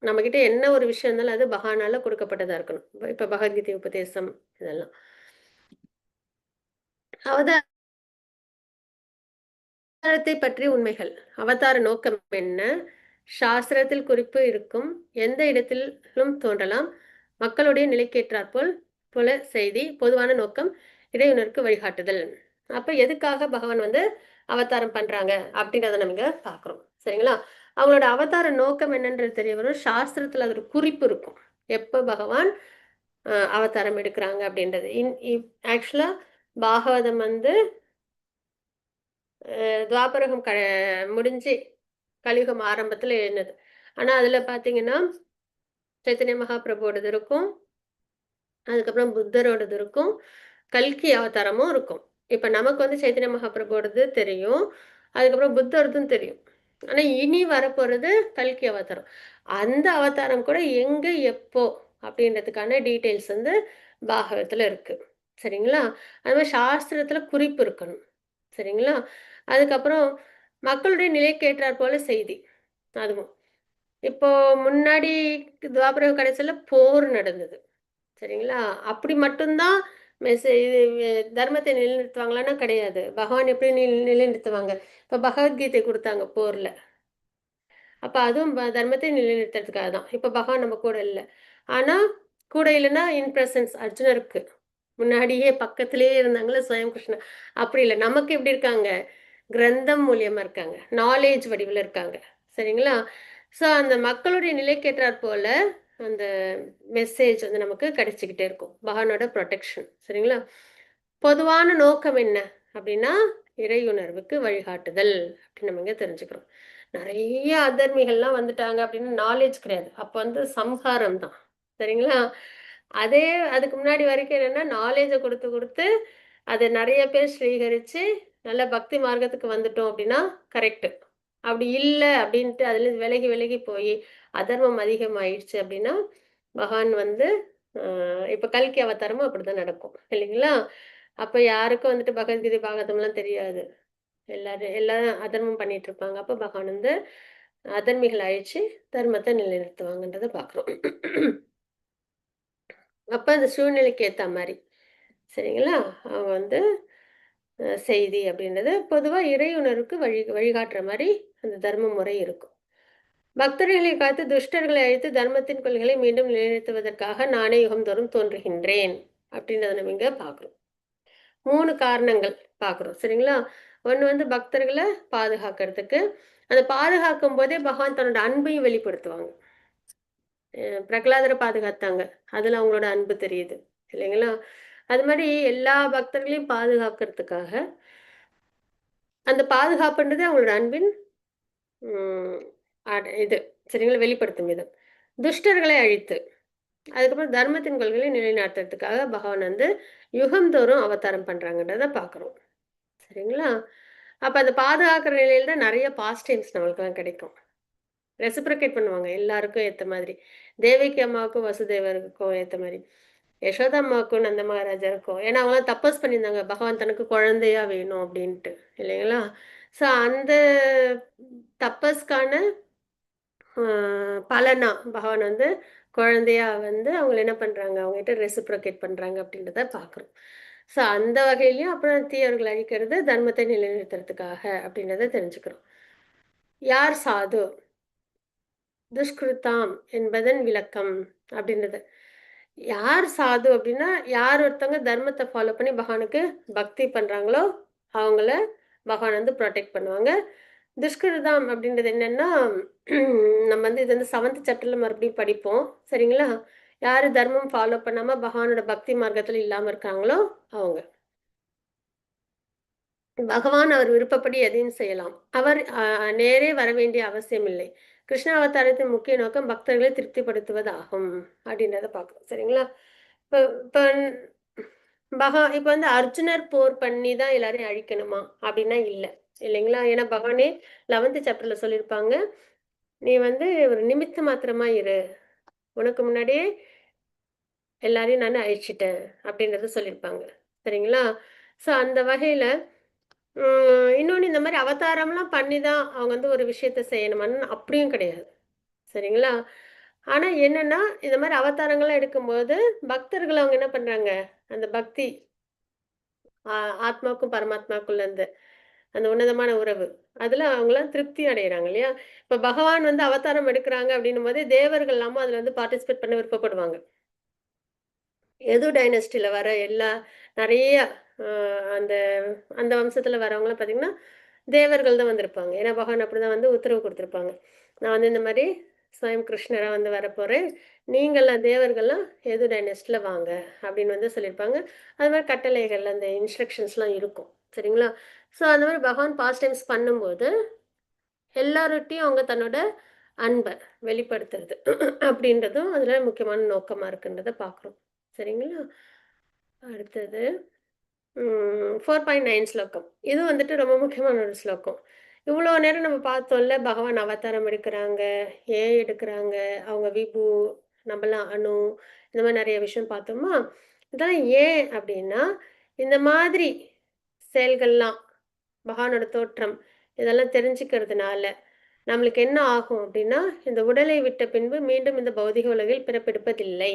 A: நம்மக்கிட்ட என்ன ஒரு விஷயம் இருந்தாலும் அது பகவானால கொடுக்கப்பட்டதாக இருக்கணும். இப்போ பகவத்கீதை உபதேசம் இதெல்லாம் அவதாரத்தை பற்றிய உண்மைகள். அவதார நோக்கம் என்ன? சாஸ்திரத்தில் குறிப்பு இருக்கும். எந்த இடத்திலும் தோன்றலாம். மக்களுடைய நிலைக்கேற்றாற்போல் போல செய்தி. பொதுவான நோக்கம் இறையுணர்வுக்கு வழிகாட்டுதல். அப்ப எதுக்காக பகவான் வந்து அவதாரம் பண்றாங்க அப்படின்றத நம்ம இங்க பார்க்கிறோம். சரிங்களா? அவங்களோட அவதார நோக்கம் என்னன்றது தெரிய வரும். சாஸ்திரத்துல அது ஒரு குறிப்பு இருக்கும். எப்ப பகவான் அவதாரம் எடுக்கிறாங்க அப்படின்றது. ஆக்சுவலா பாகவதம் வந்து துவாபரகம் முடிஞ்சு கலியுகம் ஆரம்பத்துல எழுந்தது. ஆனா அதுல பாத்தீங்கன்னா சைத்தன்ய மகாபிரபுவோடது இருக்கும், அதுக்கப்புறம் புத்தரோடது இருக்கும், கல்கி அவதாரமும் இருக்கும். இப்ப நமக்கு வந்து சைத்தன்ய மகாபிரபுவோடது தெரியும், அதுக்கப்புறம் புத்தரதும் தெரியும். ஆனா இனி வரப்போறது கல்கி அவதாரம். அந்த அவதாரம் கூட எங்க எப்போ அப்படின்றதுக்கான டீட்டெயில்ஸ் வந்து பாகவத்துல இருக்கு. சரிங்களா? அது மாதிரி சாஸ்திரத்துல குறிப்பு இருக்கணும். சரிங்களா? அதுக்கப்புறம் மக்களுடைய நிலைக்கேற்றாற் போல செய்தி. அதுவும். இப்போ முன்னாடி துவாபர கடைசியில போர் நடந்தது. சரிங்களா? அப்படி மட்டும்தான் இது தர்மத்தை நிலைநிறுத்துவாங்களான்னா கிடையாது. பகவான் எப்படி நிலைநிறுத்துவாங்க? இப்ப பகவத்கீதை குடுத்தாங்க போர்ல. அப்ப அதுவும் தர்மத்தை நிலைநிறுத்துறதுக்காக தான். இப்ப பகவான் நம்ம கூட இல்ல. ஆனா, கூட இல்லன்னா இன் பிரசன்ஸ் அர்ஜுனருக்கு. முன்னாடியே பக்கத்திலேயே இருந்தாங்கல்ல ஸ்வயம் கிருஷ்ணா. அப்படி இல்ல. நமக்கு எப்படி இருக்காங்க? கிரந்தம் மூலியமா இருக்காங்க. நாலேட்ஜ் வடிவில இருக்காங்க. சரிங்களா? ஸோ அந்த மக்களுடைய நிலைக்கேற்றாற் போல அந்த மெசேஜ் வந்து நமக்கு கிடைச்சுக்கிட்டே இருக்கும். பகவானோட புரொடெக்ஷன். சரிங்களா? பொதுவான நோக்கம் என்ன? அப்படின்னா, இறையுணர்வுக்கு வழிகாட்டுதல் அப்படின்னு நம்ம இங்க தெரிஞ்சுக்கிறோம். நெறைய அதர்மிகள்லாம் வந்துட்டாங்க அப்படின்னு நாலேட்ஜ் கிடையாது. அப்ப வந்து சம்ஹாரம் தான். சரிங்களா? அதே அதுக்கு முன்னாடி வரைக்கும் என்னன்னா, நாலேட்ஜ குடுத்து, குடுத்து அத நெறைய பேர் ஸ்வீகரிச்சு, நல்ல பக்தி மார்க்கத்துக்கு வந்துட்டோம் அப்படின்னா, கரெக்ட்டு. அப்படி இல்ல அப்படின்ட்டு அதுலேருந்து விலகி, விலகி போயி, அதர்மம் அதிகமாயிடுச்சு அப்படின்னா, பகவான் வந்து இப்ப கல்கி அவதாரமும் அப்படிதான் நடக்கும். இல்லைங்களா? அப்ப யாருக்கும் வந்துட்டு பகவத்கீதை, பாகவதம்லாம் தெரியாது. எல்லாரும் அதர்மம் பண்ணிட்டு இருப்பாங்க. அப்ப பகவான் வந்து அதர்மிகள அழிச்சு, தர்மத்த நிலைநிறுத்துவாங்கன்றத பார்க்குறோம். அப்ப அந்த சூழ்நிலைக்கு ஏத்தா மாரி. சரிங்களா? அவங்க வந்து செய்தி அப்படின்றது பொதுவா இறையுணர்வுக்கு வழிகாட்டுற மாரி அந்த தர்ம முறை இருக்கும். பக்தர்களை காத்து துஷ்டர்களை அழித்து தர்மத்தின் கொள்கைகளை மீண்டும் நிலைநிறுத்துவதற்காக நானே யுகம்தோறும் தோன்றுகின்றேன். அப்படின்றத நம்ம இங்க பார்க்குறோம். 3 காரணங்கள் பார்க்குறோம். சரிங்களா? ஒண்ணு வந்து பக்தர்கள பாதுகாக்கிறதுக்கு. அந்த பாதுகாக்கும் போதே பகவான் தன்னோட அன்பையும் வெளிப்படுத்துவாங்க. பிரகலாதர பாதுகாத்தாங்க. அதுல அவங்களோட அன்பு தெரியுது. இல்லைங்களா? அது மாரி எல்லா பக்தர்களையும் பாதுகாக்கிறதுக்காக, அந்த பாதுகாப்புன்றது அவங்களோட அன்பின் ம் இது சரிங்களா? வெளிப்படுத்தும் விதம். துஷ்டர்களை அழித்து, அதுக்கப்புறம் தர்மத்தின் கொள்கைகளை நிலைநாட்டுறதுக்காக பகவான் வந்து யுகம்தோறும் அவதாரம் பண்றாங்கன்றத பார்க்குறோம். சரிங்களா? அப்ப அந்த பாதுகாக்கிற நிலையில தான் நெறைய பாஸ்டைம்ஸ் நம்மளுக்கெல்லாம் கிடைக்கும். ரெசிப்ரோகேட் பண்ணுவாங்க எல்லாருக்கும் ஏத்த மாதிரி. தேவகி அம்மாவுக்கும், வசுதேவருக்கும் ஏத்த மாரி. யசோதா அம்மாவுக்கும், நந்த மகாராஜருக்கும். ஏன்னா அவங்கலாம் தபஸ் பண்ணியிருந்தாங்க. பகவான் தனக்கு குழந்தையா வேணும் அப்டின்ட்டு. இல்லைங்களா? ஸோ அந்த தபஸ்க்கான அ பலனா பகவான் வந்து குழந்தையா வந்து அவங்கள என்ன பண்றாங்க? அவங்ககிட்ட ரெசிப்ரோகேட் பண்றாங்க அப்டின்றத பார்க்குறோம். ஸோ அந்த வகையிலயும் அப்புறம் தீயவர்கள அழிக்கிறது தர்மத்தை நிலைநிறுத்துறதுக்காக அப்டின்றத தெரிஞ்சுக்கிறோம். யார் சாது? துஷ்கிருதாம் என்பதன் விளக்கம் அப்படின்றது. யார் சாது அப்படின்னா, யார் ஒருத்தவங்க தர்மத்தை ஃபாலோ பண்ணி பகவானுக்கு பக்தி பண்றாங்களோ, அவங்கள பகவான் வந்து புரொடெக்ட் பண்ணுவாங்க. துஷ்கிருதாம் அப்படின்றது என்னன்னா, நம்ம வந்து இது வந்து 7th சாப்டர்ல மறுபடியும் படிப்போம். சரிங்களா? யாரு தர்மம் ஃபாலோ பண்ணாம பகவானோட பக்தி மார்க்கத்துல இல்லாம இருக்காங்களோ, அவங்க. பகவான் அவர் விருப்பப்படி எதையும் செய்யலாம். அவர் நேரே வரவேண்டிய அவசியமில்லை. கிருஷ்ண அவதாரத்தின் முக்கிய நோக்கம் பக்தர்களை திருப்திப்படுத்துவதாகும். அப்படின்றத பார்க்கிறோம். சரிங்களா? இப்ப இப்ப இப்ப வந்து அர்ஜுனர் போர் பண்ணி தான் எல்லாரையும் அழிக்கணுமா? அப்படின்னா இல்ல. இல்லைங்களா? ஏன்னா பகவானே 11th சாப்டர்ல சொல்லியிருப்பாங்க. நீ வந்து ஒரு நிமித்த மாத்திரமா இரு. உனக்கு முன்னாடியே எல்லாரையும் நானு அழிச்சுட்டேன். அப்படின்றத சொல்லியிருப்பாங்க. சரிங்களா? ஸோ அந்த வகையில இன்னொன்னு இந்த மாரி அவதாரம்லாம் பண்ணி தான் அவங்க வந்து ஒரு விஷயத்த செய்யணுமான்னு அப்படியும் கிடையாது. சரிங்களா? ஆனா என்னன்னா, இந்த மாரி அவதாரங்கள்லாம் எடுக்கும்போது, பக்தர்கள் அவங்க என்ன பண்றாங்க? அந்த பக்தி ஆத்மாவுக்கும் பரமாத்மாக்குள்ள இருந்து அந்த உன்னதமான உறவு. அதுல அவங்கலாம் திருப்தி அடையறாங்க இல்லையா? இப்ப பகவான் வந்து அவதாரம் எடுக்குறாங்க அப்படின்னும்போதே தேவர்கள் எல்லாமும் அதுல வந்து பார்ட்டிசிபேட் பண்ண விருப்பப்படுவாங்க. எது டைனஸ்டில வர எல்லா நெறைய அ அந்த அந்த வம்சத்துல வரவங்கலாம் பார்த்தீங்கன்னா, தேவர்கள் தான் வந்திருப்பாங்க. ஏன்னா பகவான் அப்படிதான் வந்து உத்தரவு குடுத்திருப்பாங்க. நான் வந்து இந்த மாரி ஸ்வயம் கிருஷ்ணரா வந்து வரப்போறேன். நீங்கலாம் தேவர்கள்லாம் எது டைனஸ்டில வாங்க அப்படின்னு வந்து சொல்லியிருப்பாங்க. அது மாரி கட்டளைகள் அந்த இன்ஸ்ட்ரக்ஷன்ஸ்லாம் இருக்கும். சரிங்களா? ஸோ அந்த மாரி பகவான் பாஸ்ட் டைம்ஸ் பண்ணும்போது, எல்லார்ட்டயும் அவங்க தன்னோட அன்ப வெளிப்படுத்துறது அப்படின்றதும் அதுல முக்கியமான நோக்கமா இருக்குன்றத பார்க்குறோம். சரிங்களா? அடுத்தது 4.9 ஸ்லோகம். இது வந்துட்டு ரொம்ப முக்கியமான ஒரு ஸ்லோகம். இவ்வளோ நேரம் நம்ம பார்த்தோம்ல, பகவான் அவதாரம் எடுக்குறாங்க, ஏன் எடுக்குறாங்க, அவங்க விபு, நம்மலாம் அணு, இந்த மாரி நெறைய விஷயம் பார்த்தோமா? இதெல்லாம் ஏன் அப்டின்னா, இந்த மாதிரி செயல்கள்லாம், பகவானோட தோற்றம், இதெல்லாம் தெரிஞ்சுக்கிறதுனால, நம்மளுக்கு என்ன ஆகும் அப்டின்னா, இந்த உடலை விட்ட பின்பு மீண்டும் இந்த பௌதிக உலகில் பிறப்பெடுப்பதில்லை.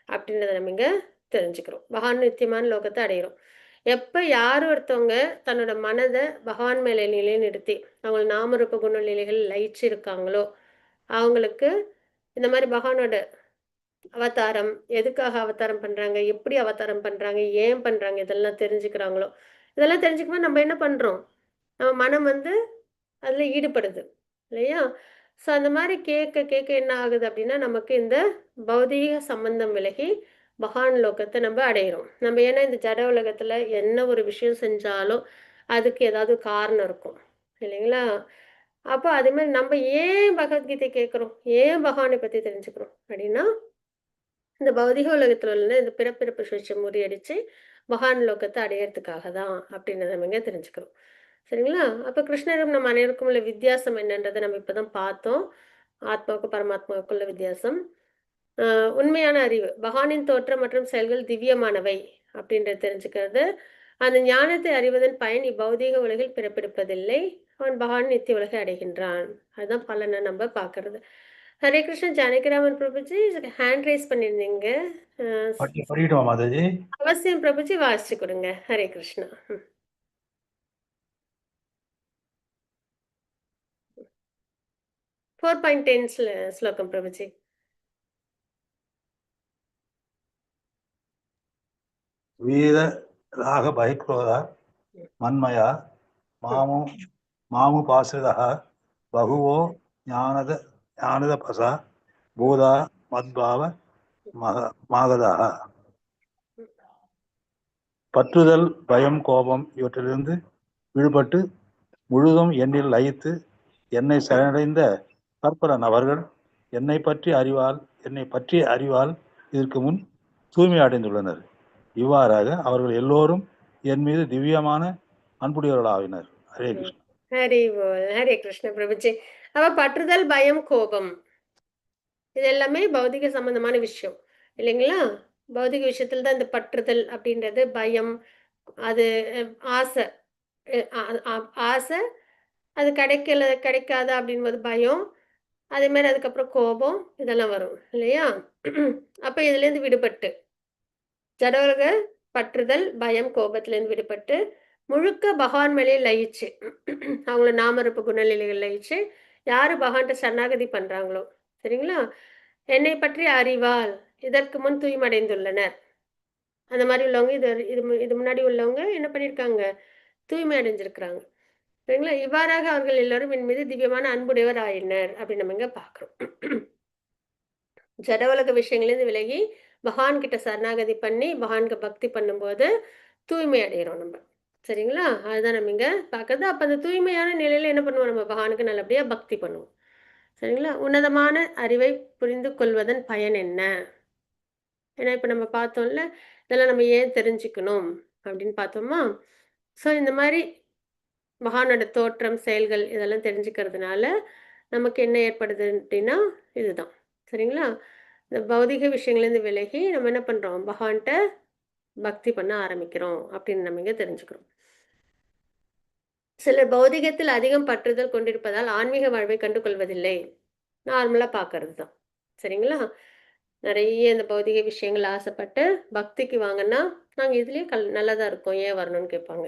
A: அப்டின்றத நம்ம இங்க தெரிஞ்சுக்கிறோம். பகவான் நித்தியமான லோகத்த அடையிறோம். எப்ப யார் ஒருத்தவங்க தன்னோட மனத பகவான் மேல நிலைநிறுத்தி, அவங்க நாமரூப குண நிலைகள் லயிச்சு இருக்காங்களோ, அவங்களுக்கு இந்த மாரி பகவானோட அவதாரம், எதுக்காக அவதாரம் பண்றாங்க, எப்படி அவதாரம் பண்றாங்க, ஏன் பண்றாங்க, இதெல்லாம் தெரிஞ்சுக்கிறாங்களோ, இதெல்லாம் தெரிஞ்சுக்கும்போது நம்ம என்ன பண்றோம்? நம்ம மனம் வந்து அதுல ஈடுபடுது. இல்லையா? ஸோ அந்த மாரி கேட்க கேட்க என்ன ஆகுது அப்டின்னா, நமக்கு இந்த பௌதீக சம்பந்தம் விலகி, பகவான் லோகத்த நம்ப அடையிறோம். நம்ம ஏன்னா இந்த ஜட உலகத்துல என்ன ஒரு விஷயம் செஞ்சாலும், அதுக்கு ஏதாவது காரணம் இருக்கும். இல்லைங்களா? அப்ப அதே மாரி நம்ம ஏன் பகவத்கீதை கேட்கிறோம்? ஏன் பகவானை பத்தி தெரிஞ்சுக்கிறோம்? அப்டின்னா, இந்த பௌதிக உலகத்துல உள்ள இந்த பிறப்பிறப்பு சுழற்சிய முறியடிச்சு, மகான் லோகத்த அடையறதுக்காக தான் அப்டின்றத நம்ம இங்க தெரிஞ்சுக்கிறோம். சரிங்களா? அப்ப கிருஷ்ணரும் நம்ம அனைவருக்கும் உள்ள வித்தியாசம் என்னன்றத நம்ம இப்பதான் பார்த்தோம். ஆத்மாவுக்கும் பரமாத்மாவுக்கும் உள்ள வித்தியாசம். அ உண்மையான அறிவு. பகவானின் தோற்றம் மற்றும் செயல்கள் திவ்யமானவை அப்டின்றத தெரிஞ்சுக்கிறது. அந்த ஞானத்தை அறிவதன் பயன் இப்பௌதீக உலகில் பிறப்பெடுப்பதில்லை. அவன் பகவான் நித்திய உலகை அடைகின்றான். அதுதான் பலன நம்ம பார்க்கறது. ஹரே கிருஷ்ண ஜானகிராமன் பிரபுஜி ஹேண்ட் ரைஸ் பண்ணியிருந்தீங்க. அ
E: படிக்கட்டுமா மாதாஜி?
A: அவசியம் பிரபுஜி வாசிச்சு கொடுங்க. ஹரே கிருஷ்ணா. 4.10 ஸ்லோகம் பிரபுஜி.
E: வீர ராக பயக்ரோத மன்மயா மாமு மாமுபாசிதः பகுவோ ஞானத பசா பூதா மத்பாவ மாகதः. பற்றுதல், பயம், கோபம் இவற்றிலிருந்து விடுபட்டு முழுதும் என்னில் லயித்து என்னை சரணடைந்த பற்பல நபர்கள் என்னை பற்றிய அறிவால் இதற்கு முன் தூய்மை அடைந்துள்ளனர். இவ்வாறாக அவர்கள் எல்லோரும் என் மீது திவ்யமான அன்புடையவர்களாவினர். ஹரே கிருஷ்ணா.
A: ஹரி போல். ஹரே கிருஷ்ண பிரபுஜி. அவ பற்றுதல், பயம், கோபம் இது எல்லாமே பௌதிக சம்பந்தமான விஷயம். இல்லைங்களா? பௌதிக விஷயத்துல தான் இந்த பற்றுதல் அப்படின்றது, பயம், அது ஆசை. அ அ ஆசை, அது கிடைக்காதா அப்படின்போது பயம். அதே மாரி அதுக்கப்புறம் கோபம் இதெல்லாம் வரும். இல்லையா? அப்ப இதுலேருந்து விடுபட்டு, ஜடோலக பற்றுதல், பயம், கோபத்திலேருந்து விடுபட்டு, முழுக்க பகவான் மேலேயே லயிச்சு, அவங்கள நாமரூப குணநிலைகள் லயிச்சு, யாரு பகவான்ட்ட சரணாகதி பண்றாங்களோ, சரிங்களா? என்னை பற்றிய அறிவால் இதற்கு முன் தூய்மையடைந்துள்ளனர். அந்த மாரி உள்ளவங்க இது முன்னாடி உள்ளவங்க என்ன பண்ணியிருக்காங்க? தூய்மை அடைஞ்சிருக்கிறாங்க. சரிங்களா? இவ்வாறாக அவர்கள் எல்லாரும் என் மீது திவ்யமான அன்புடையவர் ஆயினர் அப்படின்னு நம்ம இங்க பார்க்கிறோம். ஜட உலக விஷயங்கள்லேருந்து விலகி பகவான் கிட்ட சரணாகதி பண்ணி பகவானுக்கு பக்தி பண்ணும்போது தூய்மை அடைகிறோம் நம்ம. சரிங்களா? அதுதான் நம்ம இங்க பார்க்கறது. அப்ப அந்த தூய்மையான நிலையில என்ன பண்ணுவோம்? நம்ம பகவானுக்கு நல்லபடியா பக்தி பண்ணுவோம். சரிங்களா? உன்னதமான அறிவை புரிந்து கொள்வதன் பயன் என்ன? ஏன்னா இப்ப நம்ம பார்த்தோம்ல, இதெல்லாம் நம்ம ஏன் தெரிஞ்சுக்கணும் அப்படின்னு பார்த்தோமா? ஸோ இந்த மாரி மகானோட தோற்றம், செயல்கள் இதெல்லாம் தெரிஞ்சுக்கிறதுனால, நமக்கு என்ன ஏற்படுது அப்படின்னா, இதுதான். சரிங்களா? இந்த பௌதிக விஷயங்கள்லேருந்து விலகி நம்ம என்ன பண்றோம்? பகவான்ட்ட பக்தி பண்ண ஆரம்பிக்கிறோம் அப்படின்னு நம்ம இங்க தெரிஞ்சுக்கிறோம். சிலர் பௌதிகத்தில் அதிகம் பற்றுதல் கொண்டிருப்பதால் ஆன்மீக வாழ்வை கண்டு கொள்வதில்லை. நார்மலா பார்க்கறது தான். சரிங்களா? நெறைய இந்த பௌதிக விஷயங்கள் ஆசைப்பட்டு பக்திக்கு வாங்கன்னா, நாங்கள் இதுலேயே நல்லா தான் இருக்கோம், ஏன் வரணும்னு கேட்பாங்க.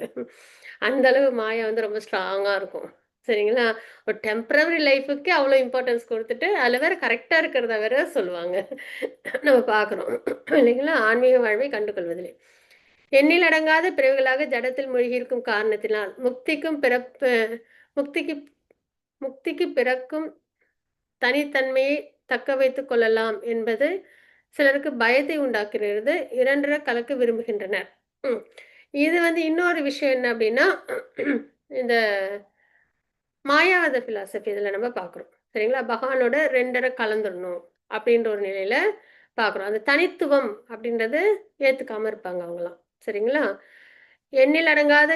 A: அந்த அளவு மாயா வந்து ரொம்ப ஸ்ட்ராங்காக இருக்கும். சரிங்களா? ஒரு டெம்பரவரி லைஃபுக்கு அவ்வளோ இம்பார்ட்டன்ஸ் கொடுத்துட்டு அதில் வேற கரெக்டாக இருக்கிறத வேற சொல்லுவாங்க. நம்ம பார்க்குறோம் இல்லைங்களா? ஆன்மீக வாழ்வை கண்டுகொள்வதிலே எண்ணில் அடங்காத பிறவிகளாக ஜடத்தில் மூழ்கியிருக்கும் காரணத்தினால் முக்திக்கு முக்திக்கு பிறக்கும் தனித்தன்மையை தக்க வைத்துக் கொள்ளலாம் என்பது சிலருக்கு பயத்தை உண்டாக்குகிறது. இரண்டரை கலக்க விரும்புகின்றனர். இது வந்து இன்னொரு விஷயம் என்ன அப்படின்னா, இந்த மாயாவாத பிலாசபி இதில் நம்ம பார்க்குறோம். சரிங்களா? பகவானோட ரெண்டரை கலந்துடணும் அப்படின்ற ஒரு நிலையில பார்க்குறோம். அந்த தனித்துவம் அப்படின்றது ஏற்றுக்காம இருப்பாங்க அவங்களாம். சரிங்களா? எண்ணில் அடங்காத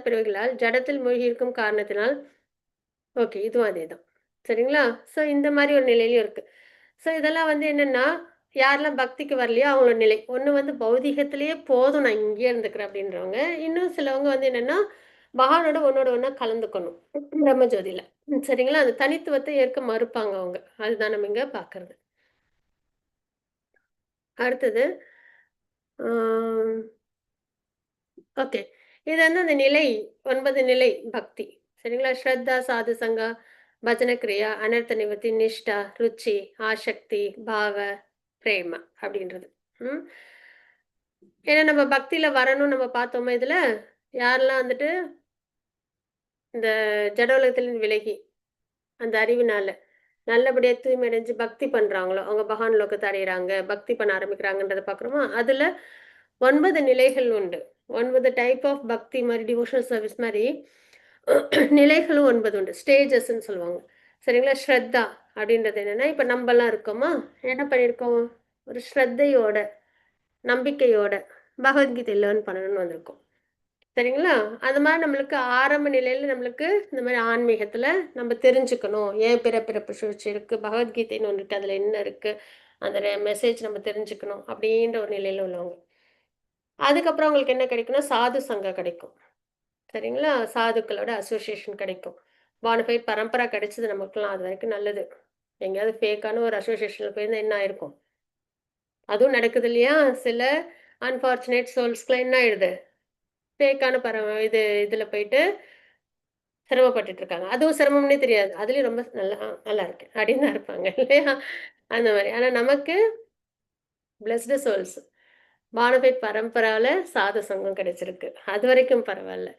A: பிறவிகளால் ஜடத்தில் மூழ்கியிருக்கும் காரணத்தினால் ஓகே. இதுவும் அதேதான். சரிங்களா? ஸோ இந்த மாரி ஒரு நிலையிலயும் இருக்கு. ஸோ இதெல்லாம் வந்து என்னன்னா, யாரெல்லாம் பக்திக்கு வரலையோ அவங்களோட நிலை. ஒண்ணு வந்து பௌதீகத்திலேயே போதும் நான் இங்கேயே இருந்துக்கிறேன் அப்படின்றவங்க. இன்னும் சிலவங்க வந்து என்னன்னா, பகவானோட ஒண்ணோட ஒண்ணா கலந்துக்கணும். பிரம்மஜோதியில. சரிங்களா? அந்த தனித்துவத்தை ஏற்க மறுப்பாங்க அவங்க. அதுதான் நம்ம இங்க பார்க்கறது. அடுத்தது, ஆம். ஓகே. இது வந்து அந்த நிலை 9 நிலை பக்தி. சரிங்களா? ஸ்ரத்தா, சாது சங்கா, பஜன கிரியா, அனர்த்த நிவர்த்தி, நிஷ்டா, ருச்சி, ஆசக்தி, பாவ, பிரேம அப்படின்றது. ம். ஏன்னா நம்ம பக்தியில வரணும்னு நம்ம பார்த்தோமா இதுல? யாரெல்லாம் வந்துட்டு இந்த ஜட உலகத்திலிருந்து விலகி, அந்த அறிவினால நல்லபடியா தூய்மை அடைஞ்சு பக்தி பண்றாங்களோ, அவங்க பகவான் லோகத்தை அடையறாங்க, பக்தி பண்ண ஆரம்பிக்கிறாங்கன்றத பார்க்குறோமா? அதுல 9 நிலைகள் உண்டு. 9 டைப் ஆஃப் பக்தி மாரி டிவோஷனல் சர்வீஸ் மாரி நிலைகளும் 9 உண்டு. ஸ்டேஜஸ்ன்னு சொல்லுவாங்க. சரிங்களா? ஸ்ரத்தா அப்படின்றது என்னன்னா, இப்ப நம்பலாம் இருக்கோமா? என்ன பண்ணியிருக்கோம்? ஒரு ஸ்ரத்தையோட, நம்பிக்கையோட பகவத்கீதை லேர்ன் பண்ணணும்னு வந்திருக்கோம். சரிங்களா? அது மாரி நம்மளுக்கு ஆரம்ப நிலையில நம்மளுக்கு இந்த மாரி ஆன்மீகத்துல நம்ம தெரிஞ்சுக்கணும். ஏன் பிறப்பு சுழற்சி இருக்கு? பகவத்கீதைன்னு ஒண்ணு இருக்கு. அதுல என்ன இருக்கு? அந்த மெசேஜ் நம்ம தெரிஞ்சுக்கணும். அப்படின்ற ஒரு நிலையில உள்ளவங்க. அதுக்கப்புறம் அவங்களுக்கு என்ன கிடைக்கும்னா, சாது சங்கம் கிடைக்கும். சரிங்களா? சாதுக்களோட அசோசியேஷன் கிடைக்கும். பானஃபைட் பரம்பரா கிடைச்சது நமக்குலாம் அது வரைக்கும் நல்லது. எங்கேயாவது ஃபேக்கான ஒரு அசோசியேஷன்ல போயிருந்தா என்ன ஆயிருக்கும்? அதுவும் நடக்குது இல்லையா? சில அன்பார்ச்சுனேட் சோல்ஸ்க்குலாம் என்ன ஆயிடுது? ஃபேக்கான இதுல போயிட்டு சிரமப்பட்டுட்டு இருக்காங்க. அதுவும் சிரமம்னே தெரியாது. அதுலயும் ரொம்ப நல்லா இருக்கேன். அப்படின்னு தான் இருப்பாங்க இல்லையா? அந்த மாரி. ஆனா நமக்கு பிளெஸ்டு சோல்ஸ். பானஃபைட் பரம்பரால சாது சங்கம் கிடைச்சிருக்கு. அதுவரைக்கும் பரவால்ல.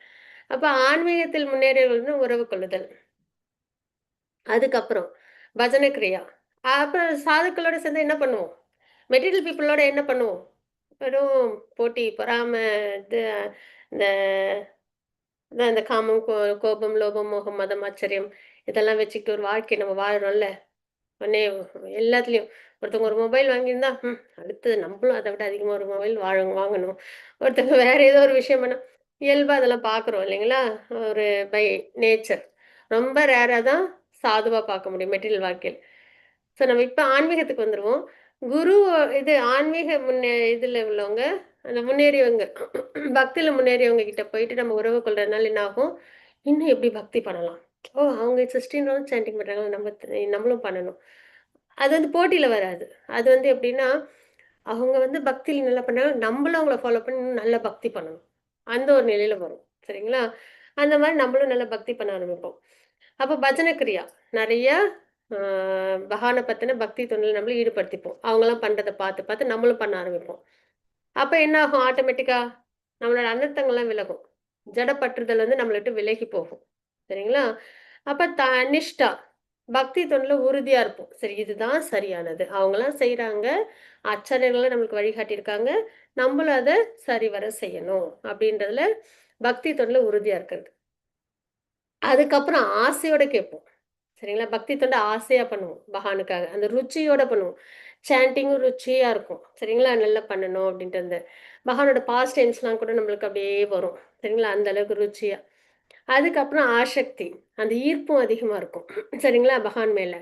A: அப்ப ஆன்மீகத்தில் முன்னேறியவர்கள்னு உறவு கொள்ளுதல். அதுக்கப்புறம் பஜன கிரியா. அப்புறம் சாதுக்களோட சேர்ந்து என்ன பண்ணுவோம்? மெட்டீரியல் பீப்பிளோட என்ன பண்ணுவோம்? வெறும் போட்டி, பொறாம, இது இந்த அதான் இந்த காமம், கோபம், லோபம், மோகம், மதம், ஆச்சரியம் இதெல்லாம் வச்சுக்கிட்டு ஒரு வாழ்க்கை நம்ம வாழ்றோம்ல. உடனே எல்லாத்துலயும் ஒருத்தவங்க ஒரு மொபைல் வாங்கியிருந்தா, அடுத்தது நம்மளும் அதை விட அதிகமா ஒரு மொபைல் வாங்கணும். ஒருத்தவங்க வேற ஏதோ ஒரு விஷயம் பண்ணா, இயல்பா அதெல்லாம் பார்க்குறோம் இல்லைங்களா? ஒரு பை நேச்சர். ரொம்ப ரேரா தான் சாதுவா பார்க்க முடியும் மெட்டீரியல் வாழ்க்கையில. ஸோ நம்ம இப்ப ஆன்மீகத்துக்கு வந்துருவோம். குரு இது ஆன்மீக இதுல உள்ளவங்க, அந்த முன்னேறியவங்க, பக்தியில முன்னேறியவங்க கிட்ட போயிட்டு நம்ம உறவு கொள்றதுனால என்ன ஆகும்? இன்னும் எப்படி பக்தி பண்ணலாம்? ஓ! அவங்க 16 ரவுண்ட்ஸ் சாண்டிங் பண்றாங்க. நம்மளும் பண்ணணும். அது வந்து போட்டியில வராது. அது வந்து எப்படின்னா, அவங்க வந்து பக்தியில நல்லா பண்றாங்க. நம்மளும் அவங்கள ஃபாலோ பண்ணி இன்னும் நல்லா பக்தி பண்ணணும். அந்த ஒரு நிலையில வரும். சரிங்களா? அந்த மாரி நம்மளும் நல்லா பக்தி பண்ண ஆரம்பிப்போம். அப்ப பஜன கிரியா நெறைய ஆ பகவான பத்தின பக்தி தொண்டுல நம்மள ஈடுபடுத்திப்போம். அவங்கலாம் பண்றத பார்த்து, பார்த்து நம்மளும் பண்ண ஆரம்பிப்போம். அப்ப என்ன ஆகும் ஆட்டோமேட்டிக்கா? நம்மளோட அனர்த்தங்கள்லாம் விலகும். ஜட பற்றுதல் வந்து நம்மள விட்டு விலகி போகும். சரிங்களா? அப்ப நிஷ்டா பக்தி தொண்டுல உறுதியா இருப்போம். சரி இதுதான் சரியானது. அவங்கலாம் செய்றாங்க. ஆச்சாரியர்கள்லாம் நம்மளுக்கு வழிகாட்டியிருக்காங்க. நம்மளும் அத சரிவர செய்யணும். அப்படின்றதுல பக்தி தொண்டுல உறுதியா இருக்கிறது. அதுக்கப்புறம் ஆசையோட கேட்போம். சரிங்களா? பக்தி தொண்டு ஆசையா பண்ணுவோம் பகவானுக்காக. அந்த ருச்சியோட பண்ணுவோம். சாண்டிங்கும் ருச்சியா இருக்கும். சரிங்களா? நல்லா பண்ணணும் அப்படின்ட்டு அந்த பகவானோட பாஸ்ட் டென்ஸ்லாம் கூட நம்மளுக்கு அப்படியே வரும். சரிங்களா? அந்த அளவுக்கு ருச்சியா. அதுக்கப்புறம் ஆசக்தி. அந்த ஈர்ப்பும் அதிகமா இருக்கும். சரிங்களா? பகவான் மேல.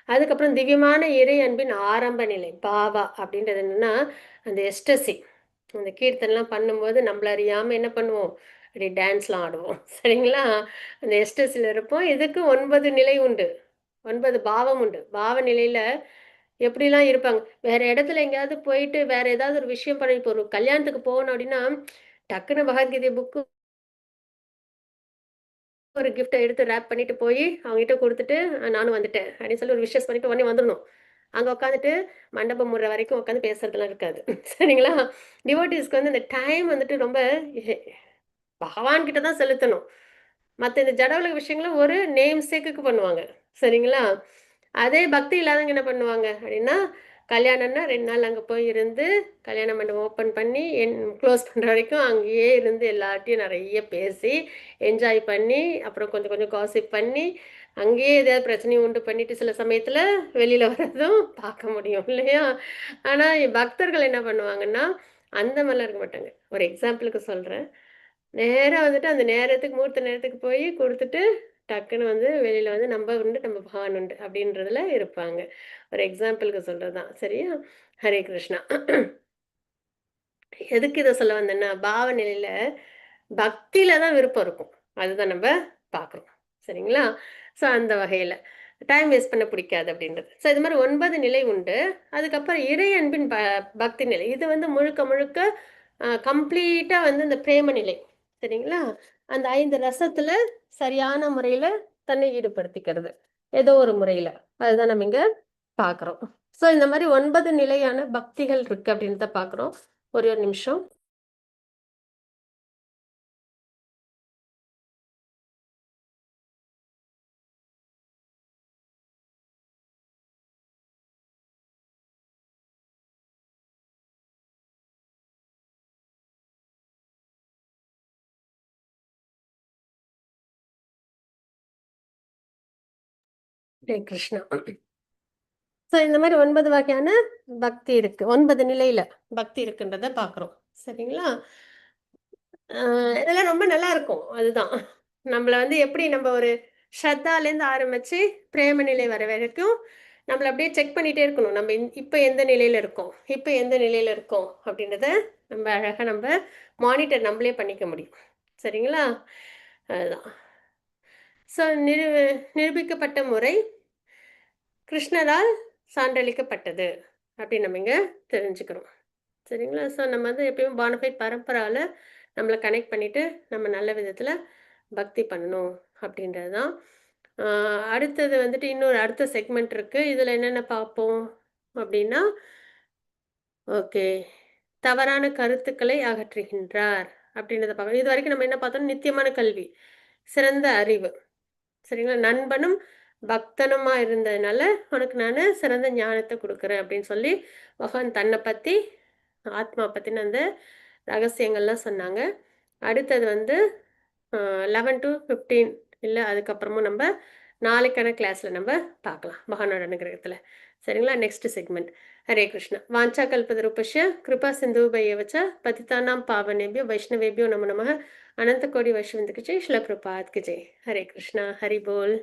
A: அதுக்கப்புறம் திவ்யமான இறை அன்பின் ஆரம்ப நிலை. பாவா அப்படின்றது என்னன்னா, அந்த எஸ்டசி. அந்த கீர்த்தனைலாம் பண்ணும்போது நம்மள அறியாம என்ன பண்ணுவோம்? அப்படியே டான்ஸ்லாம் ஆடுவோம். சரிங்களா? அந்த எஸ்டசில இருப்போம். இதுக்கு 9 நிலை உண்டு. 9 பாவம் உண்டு. பாவ நிலையில எப்படிலாம் இருப்பாங்க. வேற இடத்துல எங்கேயாவது போயிட்டு வேற ஏதாவது ஒரு விஷயம் பண்ணி இப்போ ஒரு கல்யாணத்துக்கு போகணும் அப்படின்னா, டக்குனு பகவத்கீதை புக்கு ஒரு கிஃப்ட்ட எடுத்து ரேப் பண்ணிட்டு போயி, அவங்ககிட்ட குடுத்துட்டு, நானும் வந்துட்டேன்." அப்படின்னு சொல்லி ஒரு விஷஸ் பண்ணிட்டு உடனே வந்துரணும். அங்க உட்காந்துட்டு மண்டபம் முடுற வரைக்கும் உட்காந்து பேசுறதெல்லாம் இருக்காது. சரிங்களா? டிவோட்டீஸ்க்கு வந்து இந்த டைம் வந்துட்டு ரொம்ப எ பகவான் கிட்ட தான் செலுத்தணும். மத்த இந்த ஜட உலக விஷயங்கள ஒரு நேம் சேக்குக்கு பண்ணுவாங்க. சரிங்களா? அதே பக்தி இல்லாதவங்க என்ன பண்ணுவாங்க அப்படின்னா, கல்யாணம்னா 2 நாள் அங்க போய் இருந்து, கல்யாண மண்டபம் ஓப்பன் பண்ணி, க்ளோஸ் பண்ற வரைக்கும் அங்கேயே இருந்து எல்லார்ட்டயும் நெறைய பேசி, என்ஜாய் பண்ணி, அப்புறம் கொஞ்சம் கொஞ்சம் காசிப் பண்ணி, அங்கேயே எதையாவது பிரச்சனைய உண்டு பண்ணிட்டு சில சமயத்துல வெளியில வர்றதும் பார்க்க முடியும் இல்லையா? ஆனா பக்தர்கள் என்ன பண்ணுவாங்கன்னா, அந்த மாரிலாம் இருக்க மாட்டாங்க. ஒரு எக்ஸாம்பிளுக்கு சொல்றேன். நேரா வந்துட்டு அந்த நேரத்துக்கு முகூர்த்த நேரத்துக்கு போய் குடுத்துட்டு, டக்குனு வந்து வெளியில வந்து நம்ப உண்டு, நம்ம பகவான் உண்டு அப்படின்றதுல இருப்பாங்க. ஒரு எக்ஸாம்பிளுக்கு சொல்றது தான். சரியா? ஹரே கிருஷ்ணா. எதுக்கு இத சொல்ல வந்தேன்னா, பாவ நிலையில பக்தியில தான் விருப்பம் இருக்கும். அதுதான் நம்ப பார்க்குறோம். சரிங்களா? ஸோ அந்த வகையில. டைம் வேஸ்ட் பண்ண பிடிக்காது அப்படின்றது. ஸோ இது மாரி 9 நிலை உண்டு. அதுக்கப்புறம் இறை அன்பின் பக்தி நிலை. இது வந்து முழுக்க முழுக்க கம்ப்ளீட்டா வந்து இந்த பிரேம நிலை. சரிங்களா? அந்த 5 ரசத்துல சரியான முறையில தன்னை ஈடுபடுத்திக்கிறது. ஏதோ ஒரு முறையில. அதுதான் நம்ம இங்க பார்க்குறோம். ஸோ இந்த மாரி 9 நிலையான பக்திகள் இருக்கு அப்படின்றத பார்க்குறோம். ஒரே ஒரு நிமிஷம். ஹரே கிருஷ்ணா. ஸோ இந்த மாரி 9 வகையான பக்தி இருக்கு. 9 நிலையில பக்தி இருக்குன்றத பார்க்குறோம். சரிங்களா? அ இதெல்லாம் ரொம்ப நல்லா இருக்கும். அதுதான். நம்மள வந்து எப்படி நம்ம ஒரு ஸ்ரத்தாலேருந்து ஆரம்பிச்சு, பிரேம நிலை வர வரைக்கும், நம்மள அப்படியே செக் பண்ணிட்டே இருக்கணும். நம்ம இப்ப எந்த நிலையில இருக்கோம்? இப்ப எந்த நிலையில இருக்கோம்? அப்படின்றத நம்ம அழகா மானிட்டர் நம்மளே பண்ணிக்க முடியும். சரிங்களா? அதுதான். ஸோ நிரூபிக்கப்பட்ட முறை கிருஷ்ணரால் சான்றளிக்கப்பட்டது. அப்படின்னு நம்ம இங்க தெரிஞ்சுக்கிறோம். சரிங்களா? ஸோ நம்ம வந்து எப்பயும் பானஃபைட் பரம்பரால நம்மள கனெக்ட் பண்ணிட்டு, நம்ம நல்ல விதத்துல பக்தி பண்ணணும் அப்படின்றது தான். ஆ அடுத்தது வந்துட்டு இன்னொரு அடுத்த செக்மெண்ட் இருக்கு. இதுல என்னென்ன பார்ப்போம் அப்படின்னா, ஓகே. தவறான கருத்துக்களை அகற்றுகின்றார் அப்படின்றத பார்க்கணும். இதுவரைக்கும் நம்ம என்ன பார்த்தோம்? நித்தியமான கல்வி, சிறந்த அறிவு. சரிங்களா? நண்பனும் பக்தனுமா இருந்ததுனால, உனக்கு நானு சிறந்த ஞானத்த குடுக்குறேன் அப்படின்னு சொல்லி, பகவான் தன்ன பத்தி, ஆத்மா பத்தின அந்த ரகசியங்கள்லாம் சொன்னாங்க. அடுத்தது வந்து 11 to 15 இல்ல அதுக்கப்புறமும் நம்ப நாளைக்கான கிளாஸ்ல நம்ப பார்க்கலாம். பகவானோட அனுகிரகத்துல. சரிங்களா? Next segment. ஹரே கிருஷ்ணா. வாஞ்சா கல்பதருபஷ்ய கிருபா சிந்தூபயேவ ச பதிதானாம் பாவனேபியோ வைஷ்ணவேபியோ நமோ நமः. அனந்த கோடி வைஷ்ணவந்துக்கு ஜெய். ஸ்ரீல பிரபுபாத் கி ஜெய். ஹரே கிருஷ்ணா. ஹரி போல்.